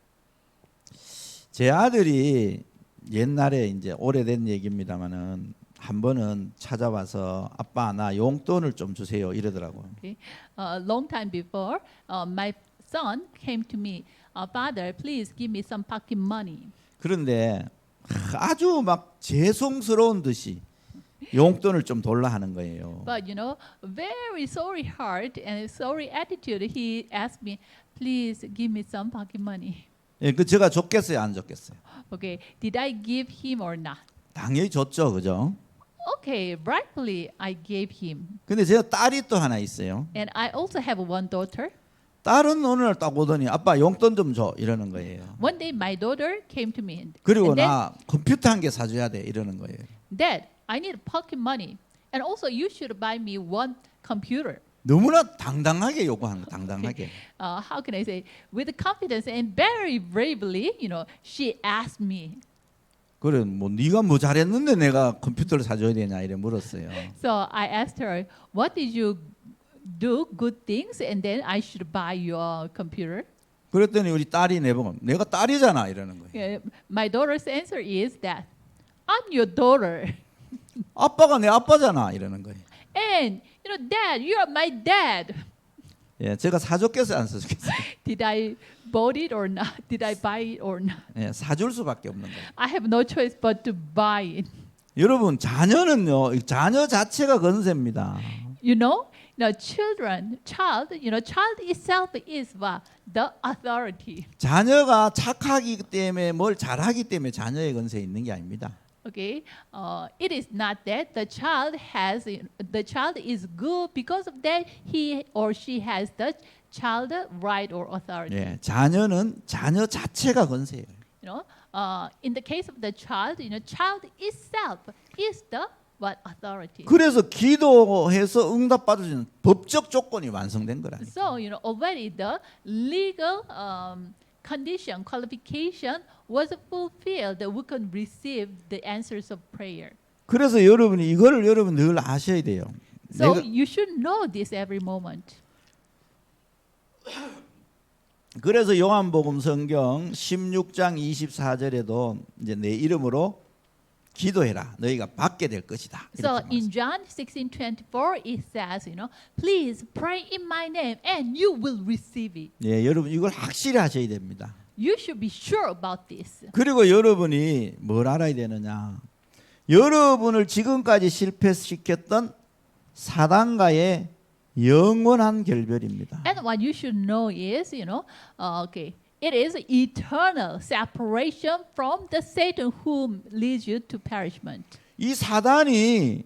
A: 제 아들이 옛날에 이제 오래된 얘기입니다만은 한 번은 찾아와서 아빠 나 용돈을 좀 주세요 이러더라고요.
B: Okay, a long time before, my son came to me, Father, please give me some pocket money.
A: 그런데 아주 막 죄송스러운 듯이 용돈을 좀 돌라 하는 거예요.
B: But very sorry heart and sorry attitude, he asked me, please give me some pocket money.
A: 예, 그 제가 줬겠어요, 안 줬겠어요?
B: Okay, did I give him or not?
A: 당연히 줬죠, 그죠?
B: Okay, rightfully I gave him.
A: 근데 제가 딸이 또 하나 있어요.
B: And I also have one daughter.
A: 딸은 어느 날 딱 오더니 아빠 용돈 좀 줘 이러는 거예요.
B: One day my daughter came to me
A: 그리고
B: and then,
A: 나 컴퓨터 한 개 사줘야 돼 이러는 거예요.
B: Dad, I need pocket money. And also you should buy me one computer.
A: 너무나 당당하게 요구하는 거, 당당하게.
B: How can I say? With confidence and very bravely, she asked me.
A: 그래 뭐 네가 뭐 잘했는데 내가 컴퓨터를 사줘야 되냐 이래 물었어요.
B: So I asked her, what did you do good things and then I should buy your computer?
A: 그랬더니 우리 딸이 내보고 내가 딸이잖아 이러는 거예요.
B: Yeah, my daughter's answer is that I'm your daughter.
A: 아빠가 내 아빠잖아 이러는 거예요.
B: And Dad, you're my dad.
A: 예, 제가 사줬겠어요, 안 사줬겠어요?
B: Did I bought it or not? Did I buy it or not?
A: 예, 사줄 수밖에 없는 거예요.
B: I have no choice but to buy it.
A: 여러분 자녀는요, 자녀 자체가 건세입니다.
B: Child itself is the authority.
A: 자녀가 착하기 때문에 뭘 잘하기 때문에 자녀의 건세에 있는 게 아닙니다.
B: Okay, it is not that the child is good because of that he or she has the child right or authority.
A: 예, 자녀는 자녀 자체가 건세예요.
B: In the case of the child, child itself is the authority.
A: 그래서 기도해서 응답받을 법적 조건이 완성된 거라니까.
B: So already the legal condition qualification was fulfilled that we can receive the answers of prayer.
A: 그래서 여러분이 이거를 여러분 늘 아셔야 돼요.
B: So
A: 내가,
B: you should know this every moment.
A: 그래서 요한복음 성경 16장 24절에도 이제 내 이름으로 기도해라. 너희가 받게 될 것이다.
B: So
A: 이렇게
B: in John 16:24 it says, please pray in my name and you will receive it.
A: 예, 여러분 이걸 확실히 하셔야 됩니다.
B: You should be sure about this.
A: 그리고 여러분이 뭘 알아야 되느냐? 여러분을 지금까지 실패시켰던 사단과의 영원한 결별입니다.
B: And what you should know is, it is eternal separation from the Satan whom leads you to perishment.
A: 이 사단이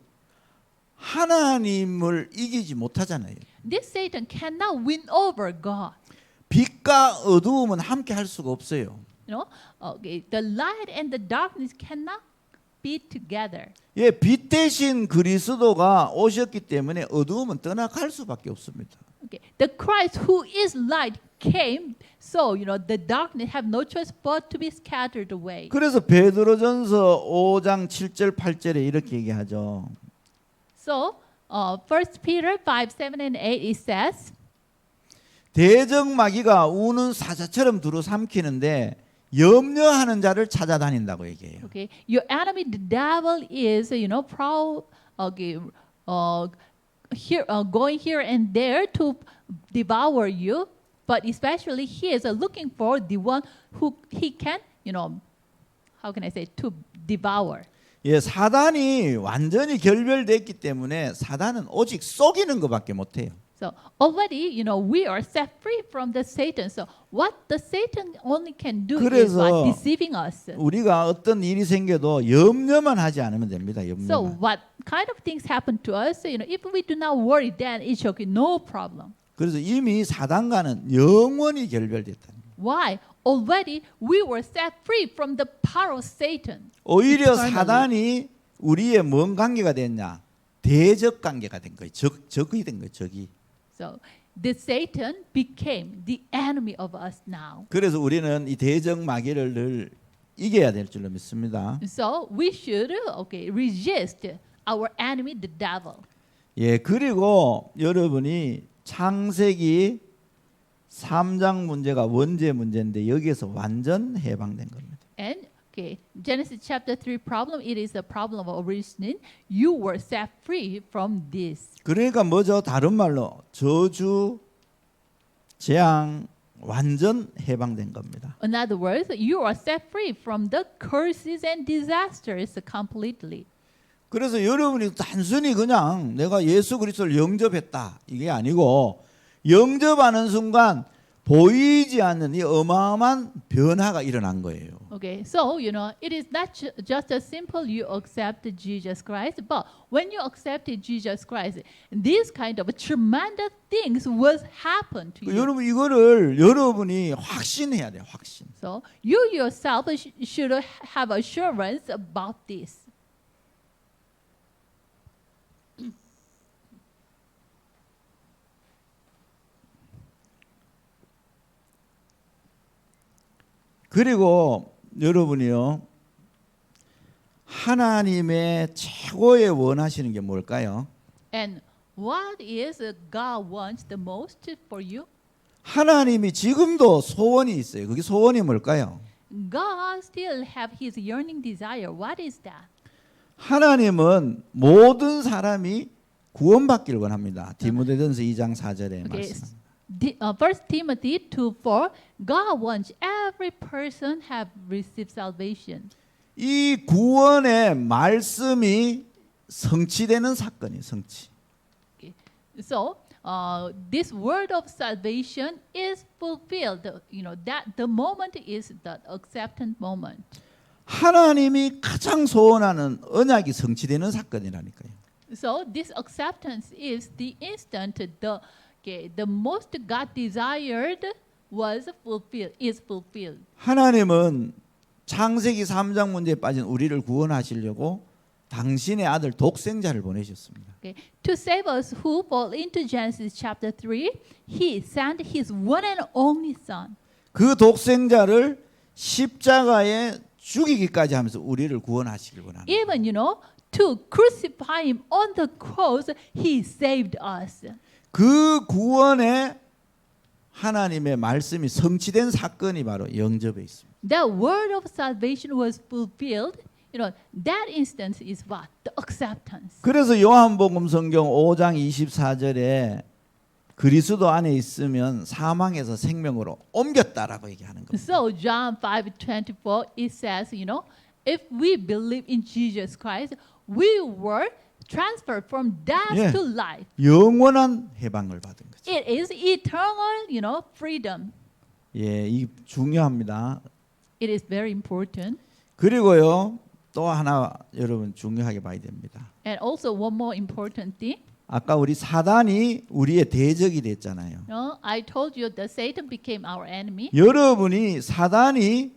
A: 하나님을 이기지 못하잖아요.
B: This Satan cannot win over God.
A: 빛과 어두움은 함께 할 수가 없어요.
B: The light and the darkness cannot be together.
A: 예, 빛 대신 그리스도가 오셨기 때문에 어두움은 떠나갈 수밖에 없습니다.
B: Okay. The Christ who is light came, so the darkness have no choice but to be scattered away.
A: 그래서 베드로전서 5장 7절 8절에 이렇게 얘기하죠.
B: So, 1 Peter 5:7 and 8 it says,
A: 대적마귀가 우는 사자처럼 두루 삼키는데 염려하는 자를 찾아다닌다고 얘기해요.
B: okay, your enemy the devil is proud, going here and there to devour you, but especially he is looking for the one who he can, how can I say, to devour.
A: 예, 사단이 완전히 결별됐기 때문에 사단은 오직 속이는 것밖에 못해요.
B: So already, we are set free from the Satan. So what the Satan only can do is
A: 그래서
B: deceiving us.
A: 우리가 어떤 일이 생겨도 염려만 하지 않으면 됩니다.
B: So
A: 염려만.
B: what kind of things happen to us? If we do not worry, then it's okay, no problem.
A: 그래서 이미 사단과는 영원히 결별됐다.
B: Why? Already we were set free from the power of Satan.
A: 오히려
B: eternally.
A: 사단이 우리의 뭔 관계가 됐냐? 대적 관계가 된 거예요. 적이 된 거예요. 적이.
B: So the Satan became the enemy of us now.
A: 그래서 우리는 이 대적 마귀를 늘 이겨야 될 줄로 믿습니다.
B: So we should resist our enemy, the devil.
A: 예, 그리고 여러분이 창세기 3장 문제가 원죄 문제인데 여기에서 완전 해방된 겁니다.
B: And Genesis chapter 3 problem, it is a problem of origin. You were set free from this.
A: 그러니까 뭐죠? 다른 말로 저주, 재앙, 완전 해방된 겁니다.
B: In other words, you are set free from the curses and disasters completely.
A: 그래서 여러분이 단순히 그냥 내가 예수 그리스도를 영접했다 이게 아니고 영접하는 순간 보이지 않는 이 어마어마한 변화가 일어난 거예요.
B: Okay, so it is not just as simple you accept Jesus Christ, but when you accepted Jesus Christ, these kind of tremendous things was happen to you.
A: 여러분 이거를 여러분이 확신해야 돼요. 확신.
B: So you yourself should have assurance about this.
A: 그리고 여러분이요. 하나님의 최고의 원하시는 게 뭘까요?
B: And what is God wants the most for you?
A: 하나님이 지금도 소원이 있어요. 그게 소원이 뭘까요?
B: God still have His yearning desire. What is that?
A: 하나님은 모든 사람이 구원받기를 원합니다. 디모데전서 2장 4절에
B: Okay,
A: 말씀.
B: 1 Timothy 2:4. God wants every person have received salvation.
A: 이 구원의 말씀이 성취되는 사건이 성취.
B: Okay. So this word of salvation is fulfilled. That the moment is the acceptance moment.
A: 하나님이 가장 소원하는 언약이 성취되는 사건이라니까요.
B: So this acceptance is the instant the most God desired is fulfilled.
A: 하나님은 창세기 3장 문제에 빠진 우리를 구원하시려고 당신의 아들 독생자를 보내셨습니다.
B: Okay. To save us who fall into Genesis chapter 3, He sent His one and only Son.
A: 그 독생자를 십자가에 죽이기까지 하면서 우리를 구원하시길 원합니다.
B: Even to crucify Him on the cross, He saved us.
A: 그 구원에 하나님의 말씀이 성취된 사건이 바로 영접에 있습니다.
B: The word of salvation was fulfilled. That instance is what? The acceptance.
A: 그래서 요한복음 성경 5장 24절에 그리스도 안에 있으면 사망에서 생명으로 옮겼다라고 얘기하는 겁니다.
B: So John 5:24 it says, if we believe in Jesus Christ, we were transferred from death
A: Yeah.
B: to life.
A: 영원한 해방을 받은 거죠.
B: It is eternal, freedom.
A: 예, 이 중요합니다.
B: It is very important.
A: 그리고요. 또 하나 여러분 중요하게 봐야 됩니다.
B: And also one more important thing.
A: 아까 우리 사단이 우리의 대적이 됐잖아요.
B: I told you that Satan became our enemy.
A: 여러분이 사단이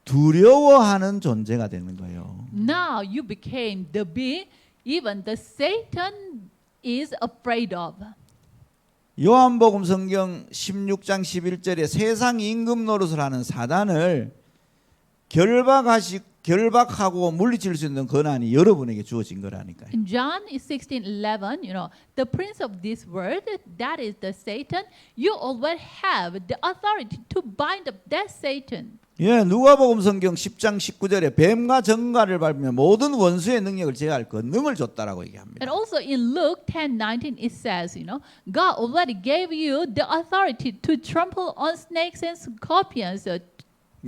A: 두려워하는 존재가 되는 거예요.
B: Now you became the being even the Satan is afraid of.
A: 요한복음 성경 16장 11절에 세상 임금 노릇을 하는 사단을 결박하고 물리칠 수 있는 권한이 여러분에게 주어진 거라니까요.
B: In John 16:11, the prince of this world, that is the Satan, you already have the authority to bind up that Satan.
A: 예, 누가복음 성경 10장 19절에 뱀과 정갈을 밟으며 모든 원수의 능력을 제어할 권능을 줬다라고 얘기합니다.
B: And also in Luke 10:19 it says, God already gave you the authority to trample on snakes and scorpions.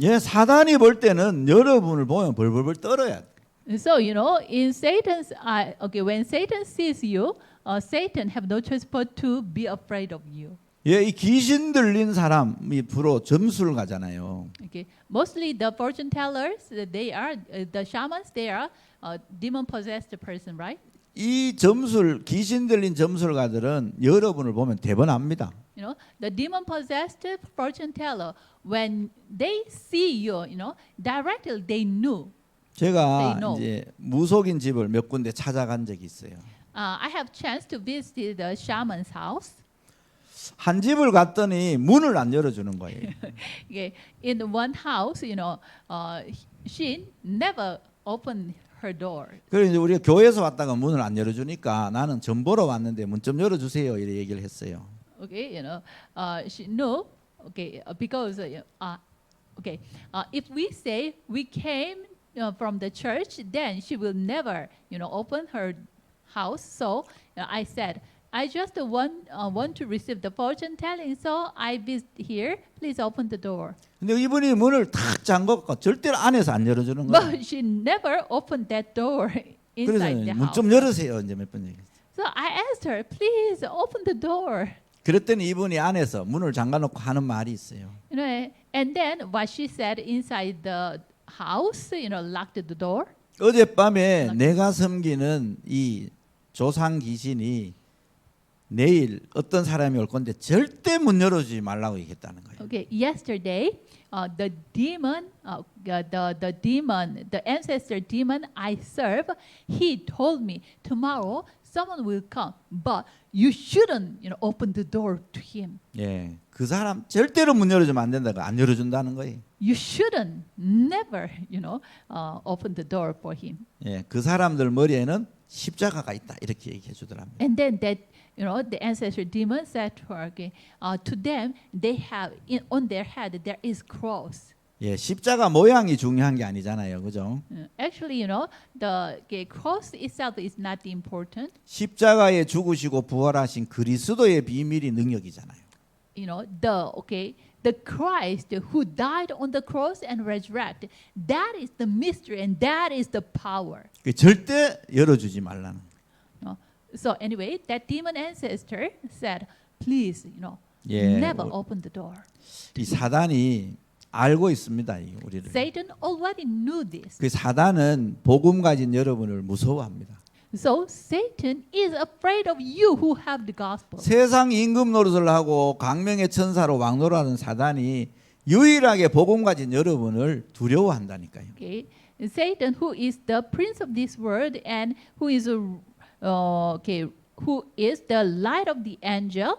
A: 예, 사단이 볼 때는 여러분을 보면 벌벌벌 떨어야 돼.
B: So in Satan's eye, when Satan sees you, Satan have no choice but to be afraid of you.
A: 예, 이 귀신 들린 사람이 주로 점수를 가잖아요.
B: Okay, mostly the fortune tellers, they are the shamans. They are demon possessed person, right?
A: 이 귀신 들린 점술가들은 여러분을 보면 대번합니다.
B: The demon possessed fortune teller, when they see you, directly they knew.
A: 제가
B: They know.
A: 이제 무속인 집을 몇 군데 찾아간 적이 있어요.
B: I have chance to visit the shaman's house.
A: 한 집을 갔더니 문을 안 열어주는 거예요.
B: Okay, in one house, she never opened her door.
A: 그래서 이제 우리가 교회에서 왔다가 문을 안 열어주니까 나는 점 보러 왔는데 문 좀 열어주세요 이렇게 얘기를 했어요.
B: Okay, she knew. Okay, because if we say we came from the church, then she will never, open her house. So I said, I just want to receive the fortune telling, so I visit here. Please open the door.
A: 근데 이분이 문을 탁 잠궜고 절대로 안에서 안 열어주는 거예요.
B: But she never opened that door
A: 그래서
B: inside the
A: 문
B: house.
A: 좀 열으세요. 이제 몇 번 얘기했어요.
B: So I asked her, please open the door.
A: 그랬더니 이분이 안에서 문을 잠가놓고 하는 말이 있어요.
B: You know, and then what she said inside the house, locked the door.
A: 어젯밤에 내가 섬기는 이 조상 귀신이 내일 어떤 사람이 올 건데 절대 문 열어주지 말라고 얘기했다는 거예요.
B: Okay, yesterday, the demon, the ancestor demon I serve, he told me tomorrow someone will come, but you shouldn't, open the door to him.
A: 예, 그 사람 절대로 문 열어주면 안 된다고 안 열어준다는 거예요.
B: You shouldn't, never, open the door for him.
A: 예, 그 사람들 머리에는 십자가가 있다 이렇게 얘기해 주더랍니다.
B: And then that, the ancestor demon said to her, okay, to them, they have on their head there is cross.
A: 예, 십자가 모양이 중요한 게 아니잖아요, 그죠?
B: Actually, the cross itself is not important.
A: 십자가에 죽으시고 부활하신 그리스도의 비밀이 능력이잖아요.
B: The Christ who died on the cross and resurrected, that is the mystery and that is the power.
A: 그 절대 열어주지 말라는.
B: So anyway, that demon ancestor said, please,
A: 예,
B: never open the door.
A: 이 사단이 알고 있습니다, 이 우리를.
B: Satan already knew this.
A: 그 사단은 복음 가진 여러분을 무서워합니다.
B: So Satan is afraid of you who have the gospel.
A: 세상 임금 노릇을 하고 광명의 천사로 왕노릇하는 사단이 유일하게 복음 가진 여러분을 두려워한다니까요.
B: Okay, Satan, who is the prince of this world and who is who is the light of the angel,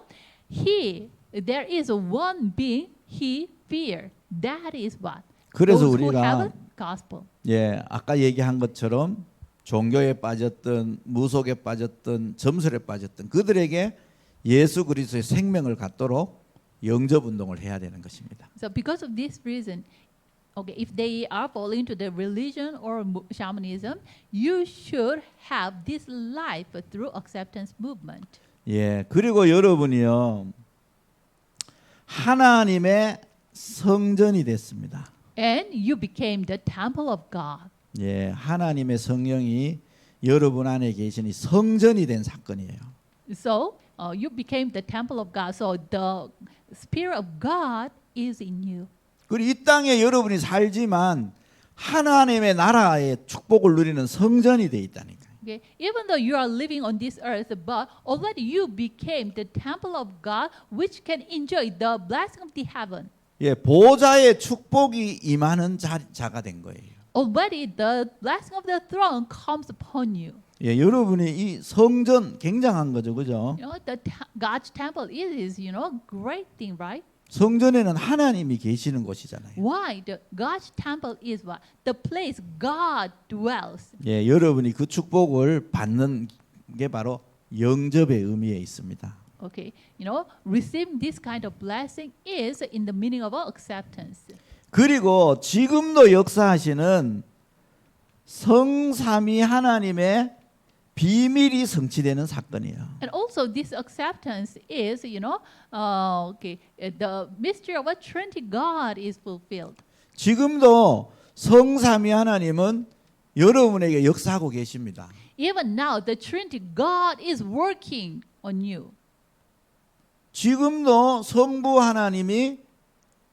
B: there is one being he fear. That is what.
A: 그래서
B: Those who
A: 우리가
B: have a gospel.
A: 예, 아까 얘기한 것처럼 종교에 빠졌던 무속에 빠졌던 점술에 빠졌던 그들에게 예수 그리스도의 생명을 갖도록 영접 운동을 해야 되는 것입니다.
B: So because of this reason, okay, if they are falling to the religion or shamanism, you should have this life through acceptance movement.
A: 예, 그리고 여러분이요 하나님의 성전이 됐습니다.
B: And you became the temple of God.
A: 예, 하나님의 성령이 여러분 안에 계시니 성전이 된 사건이에요.
B: So you became the temple of God. So the Spirit of God is in you.
A: 그리고 이 땅에 여러분이 살지만 하나님의 나라의 축복을 누리는 성전이 돼 있다니까요.
B: Okay? Even though you are living on this earth, but already you became the temple of God, which can enjoy the blessing of the heaven.
A: 예, 보좌의 축복이 임하는 자가 된 거예요.
B: Already the blessing of the throne comes upon you.
A: 예, 여러분이 이 성전 굉장한 거죠, 그죠?
B: God's temple is great thing, right?
A: 성전에는 하나님이 계시는 곳이잖아요.
B: Why? God's temple is what? The place God dwells.
A: 예, 여러분이 그 축복을 받는 게 바로 영접의 의미에 있습니다.
B: Okay, receiving this kind of blessing is in the meaning of acceptance.
A: 그리고 지금도 역사하시는 성삼위 하나님의 비밀이 성취되는 사건이에요.
B: And also this acceptance is, the mystery of a Trinity God is fulfilled.
A: 지금도 성삼위 하나님은 여러분에게 역사하고 계십니다.
B: Even now, the Trinity God is working on you.
A: 지금도 성부 하나님이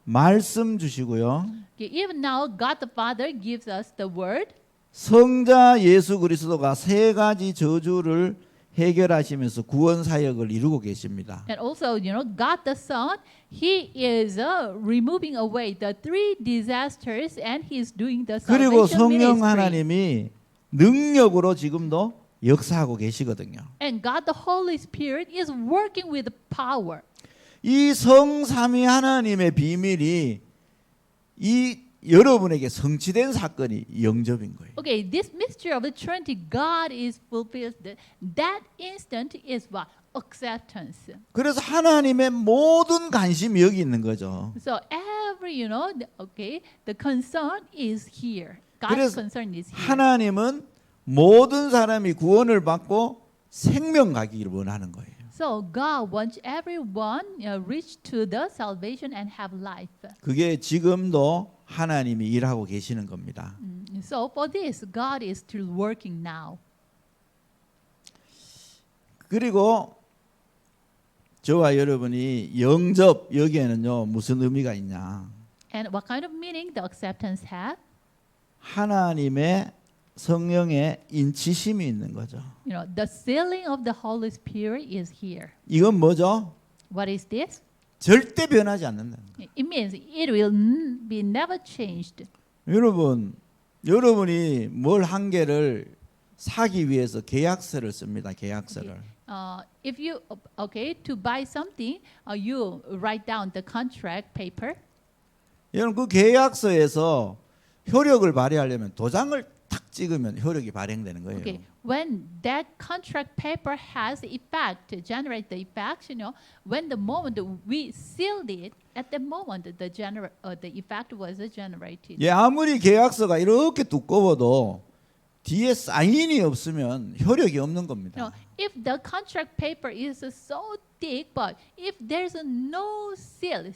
A: 말씀 주시고요.
B: Okay, even now, God the Father gives us the word.
A: 성자 예수 그리스도가 세 가지 저주를 해결하시면서 구원 사역을 이루고 계십니다.
B: And also, God the Son, He is removing away the three disasters and He is doing the
A: 그리고
B: salvation
A: 성령
B: ministry.
A: 하나님이 능력으로 지금도 역사하고 계시거든요.
B: And God the Holy Spirit is working with power.
A: 이 성삼위 하나님의 비밀이 이 여러분에게 성취된 사건이 영접인 거예요.
B: Okay, this mystery of the Trinity God is fulfilled. That instant is what? Acceptance.
A: 그래서 하나님의 모든 관심이 여기 있는 거죠.
B: So every, the concern is here. God's
A: 그래서
B: concern is here.
A: 하나님은 모든 사람이 구원을 받고 생명 가기를 원하는 거예요.
B: So God wants everyone reach to the salvation and have life.
A: 그게 지금도 하나님이 일하고 계시는 겁니다.
B: So for this, God is still working now.
A: 그리고 저와 여러분이 영접 여기에는요 무슨 의미가 있냐?
B: And what kind of meaning the acceptance have?
A: 하나님의 성령의 인치심이 있는 거죠.
B: You know, the sealing of the Holy Spirit is here.
A: 이건 뭐죠?
B: What is this?
A: 절대 변하지 않는다.
B: It means it will be never changed.
A: 여러분이 뭘 한 개를 사기 위해서 계약서를 씁니다. 계약서를.
B: If you to buy something, you write down the contract paper.
A: 여러분 그 계약서에서 효력을 발휘하려면 도장을 탁 찍으면 효력이 발행되는 거예요.
B: Okay, when that contract paper has effect, generate the effect, when the moment we sealed it, at the moment the effect was generated.
A: 예, 아무리 계약서가 이렇게 두꺼워도 뒤에 사인이 없으면 효력이 없는 겁니다.
B: If the contract paper is so thick, but if there's no seal,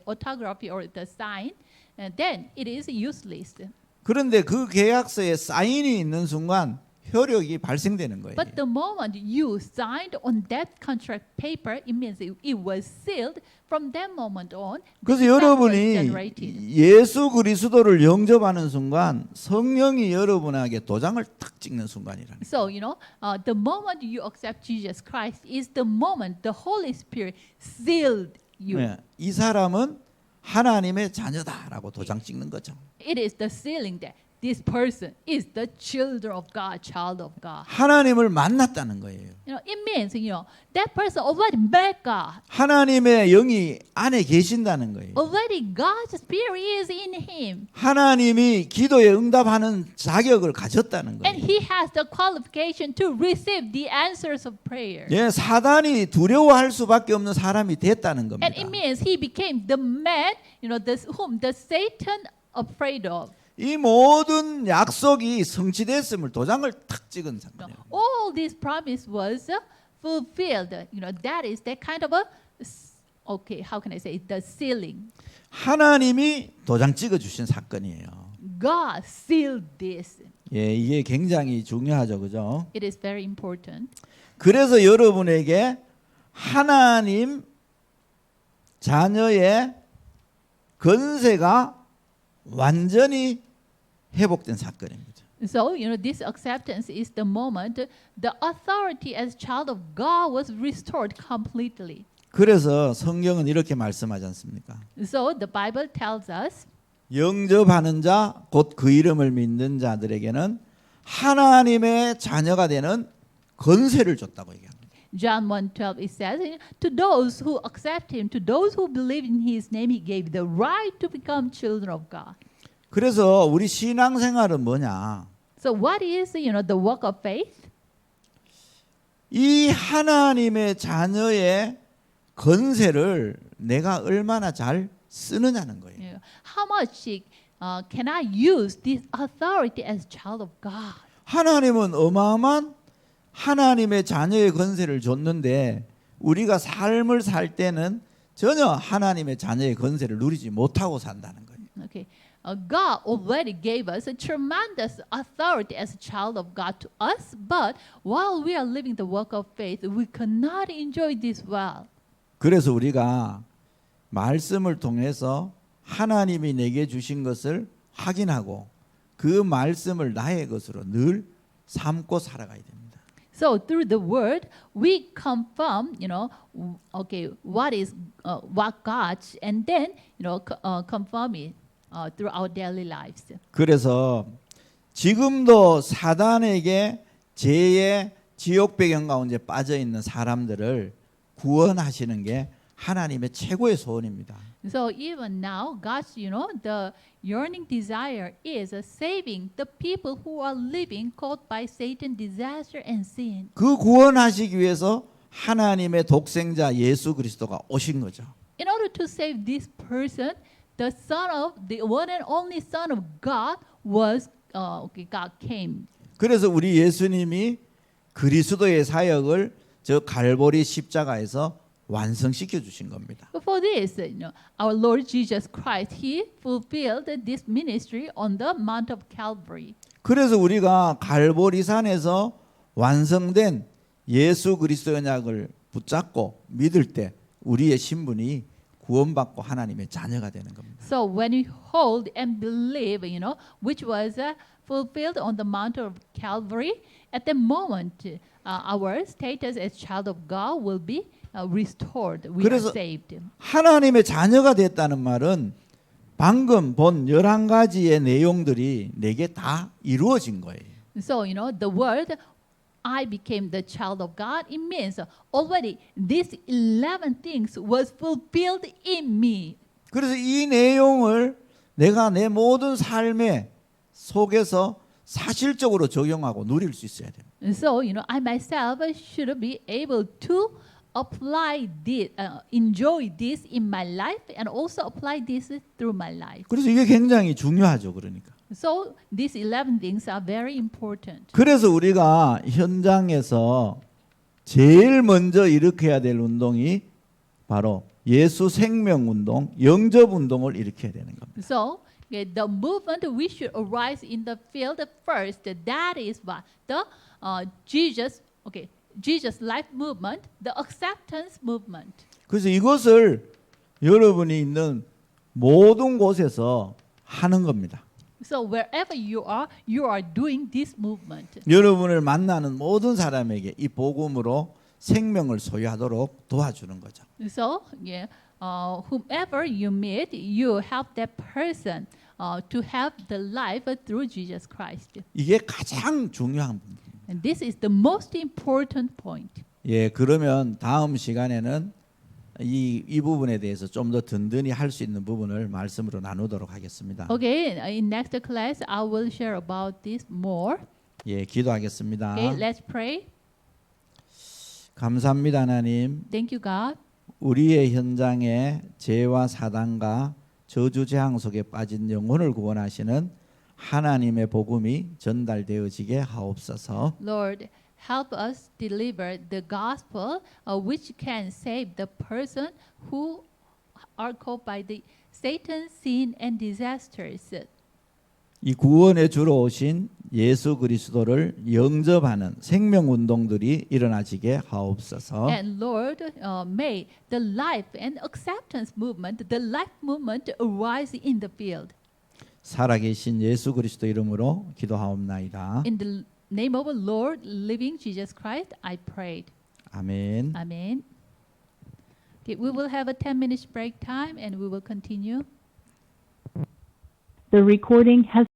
B: autography or the sign, then it is useless.
A: 그런데 그 계약서에 사인이 있는 순간 효력이 발생되는 거예요.
B: But the moment you signed on that contract paper, it means it was sealed. From that moment on,
A: 그래서
B: the effect was
A: 여러분이
B: generated.
A: 예수 그리스도를 영접하는 순간 성령이 여러분에게 도장을 탁 찍는 순간이라는 거예요.
B: So, the moment you accept Jesus Christ is the moment the Holy Spirit sealed you.
A: 네, 이 사람은 하나님의 자녀다라고 도장 찍는 거죠.
B: It is the sealing that this person is the children of God, child of God.
A: 하나님을 만났다는 거예요.
B: It means, that person already met God.
A: 하나님의 영이 안에 계신다는 거예요.
B: Already God's spirit is in him.
A: 하나님이 기도에 응답하는 자격을 가졌다는
B: And
A: 거예요.
B: he has the qualification to receive the answers of prayer.
A: 예, 사단이 두려워할 수밖에 없는 사람이 됐다는 겁니다.
B: And it means he became the man, whom the Satan afraid of.
A: 이 모든 약속이 성취됐음을 도장을 탁 찍은 사건이에요.
B: All this promise was fulfilled. That is that kind of how can I say the sealing.
A: 하나님이 도장 찍어 주신 사건이에요.
B: God sealed this.
A: 예, 이게 굉장히 중요하죠. 그죠?
B: It is very important.
A: 그래서 여러분에게 하나님 자녀의 권세가 완전히 회복된 사건입니다.
B: So, this acceptance is the moment the authority as child of God was restored completely.
A: 그래서 성경은 이렇게 말씀하지 않습니까?
B: So, the Bible tells us
A: 영접하는 자, 곧 그 이름을 믿는 자들에게는 하나님의 자녀가 되는 권세를 줬다고 얘기합니다.
B: John 1:12 it says, to those who accept him, to those who believe in his name, he gave the right to become children of God.
A: 그래서 우리 신앙생활은 뭐냐?
B: So what is, the work of faith?
A: 이 하나님의 자녀의 권세를 내가 얼마나 잘 쓰느냐는 거예요.
B: How much can I use this authority as child of God?
A: 하나님은 어마어마한 하나님의 자녀의 권세를 줬는데 우리가 삶을 살 때는 전혀 하나님의 자녀의 권세를 누리지 못하고 산다는 거예요.
B: Okay. God already gave us a tremendous authority as a child of God to us, but while we are living the work of faith, we cannot enjoy this well.
A: 그래서 우리가 말씀을 통해서 하나님이 내게 주신 것을 확인하고 그 말씀을 나의 것으로 늘 삼고 살아가야 됩니다.
B: So through the word, we confirm, what is what God, and then, confirm it through our daily lives.
A: 그래서 지금도 사단에게 죄의 지옥 배경 가운데 빠져 있는 사람들을 구원하시는 게 하나님의 최고의 소원입니다.
B: So even now, God's, the yearning desire is saving the people who are living caught by Satan, disaster, and sin.
A: 그 구원하시기 위해서 하나님의 독생자 예수 그리스도가 오신 거죠.
B: In order to save this person, the one and only Son of God God came.
A: 그래서 우리 예수님이 그리스도의 사역을 저 갈보리 십자가에서 완성시켜 주신 겁니다.
B: But for this, our Lord Jesus Christ, He fulfilled this ministry on the Mount of Calvary.
A: 그래서 우리가 갈보리산에서 완성된 예수 그리스도의 언약을 붙잡고 믿을 때 우리의 신분이 구원받고 하나님의 자녀가 되는 겁니다.
B: So when we hold and believe, which was fulfilled on the Mount of Calvary, at the moment, our status as child of God will be restored. We are
A: 그래서
B: saved.
A: 하나님의 자녀가 됐다는 말은 방금 본 11가지의 내용들이 내게 다 이루어진 거예요.
B: So, the word I became the child of God, it means already these 11 things was fulfilled in me.
A: 그래서 이 내용을 내가 내 모든 삶의 속에서 사실적으로 적용하고 누릴 수 있어야 됩니다.
B: And so, I myself should be able to apply this, enjoy this in my life and also apply this through my life.
A: 그래서 이게 굉장히 중요하죠. 그러니까.
B: So, these 11 things are very important.
A: 그래서 우리가 현장에서 제일 먼저 일으켜야 될 운동이 바로 예수 생명 운동, 영접 운동을 일으켜야 되는 겁니다.
B: So, the movement we should arise in the field first. That is what the Jesus life movement, the acceptance movement.
A: 그래서 이것을 여러분이 있는 모든 곳에서 하는 겁니다.
B: So wherever you are doing this movement.
A: 여러분을 만나는 모든 사람에게 이 복음으로 생명을 소유하도록 도와주는 거죠.
B: So whomever you meet, you help that person to have the life through Jesus Christ.
A: 이게 가장 중요한 부분입니다.
B: And this is the most important point.
A: 예, 그러면 다음 시간에는 이 부분에 대해서 좀 더 든든히 할 수 있는 부분을 말씀으로 나누도록 하겠습니다.
B: Okay, in next class I will share about this more.
A: 예, 기도하겠습니다.
B: Okay, let's pray.
A: 감사합니다, 하나님.
B: Thank you, God.
A: 우리의 현장에 죄와 사단과 저주 재앙 속에 빠진 영혼을 구원하시는 하나님의 복음이 전달되어지게 하옵소서.
B: Lord, help us deliver the gospel which can save the person who are caught by the Satan, sin, and disasters.
A: 이 구원의 주로 오신 예수 그리스도를 영접하는 생명 운동들이 일어나지게 하옵소서.
B: And Lord, may the life and acceptance movement, the life movement arise in the field.
A: 살아계신 예수 그리스도 이름으로 기도하옵나이다.
B: In the name of our Lord, living Jesus Christ, I prayed.
A: 아멘.
B: Amen. Okay, we will have a 10 minutes break time and we will continue.
D: The recording has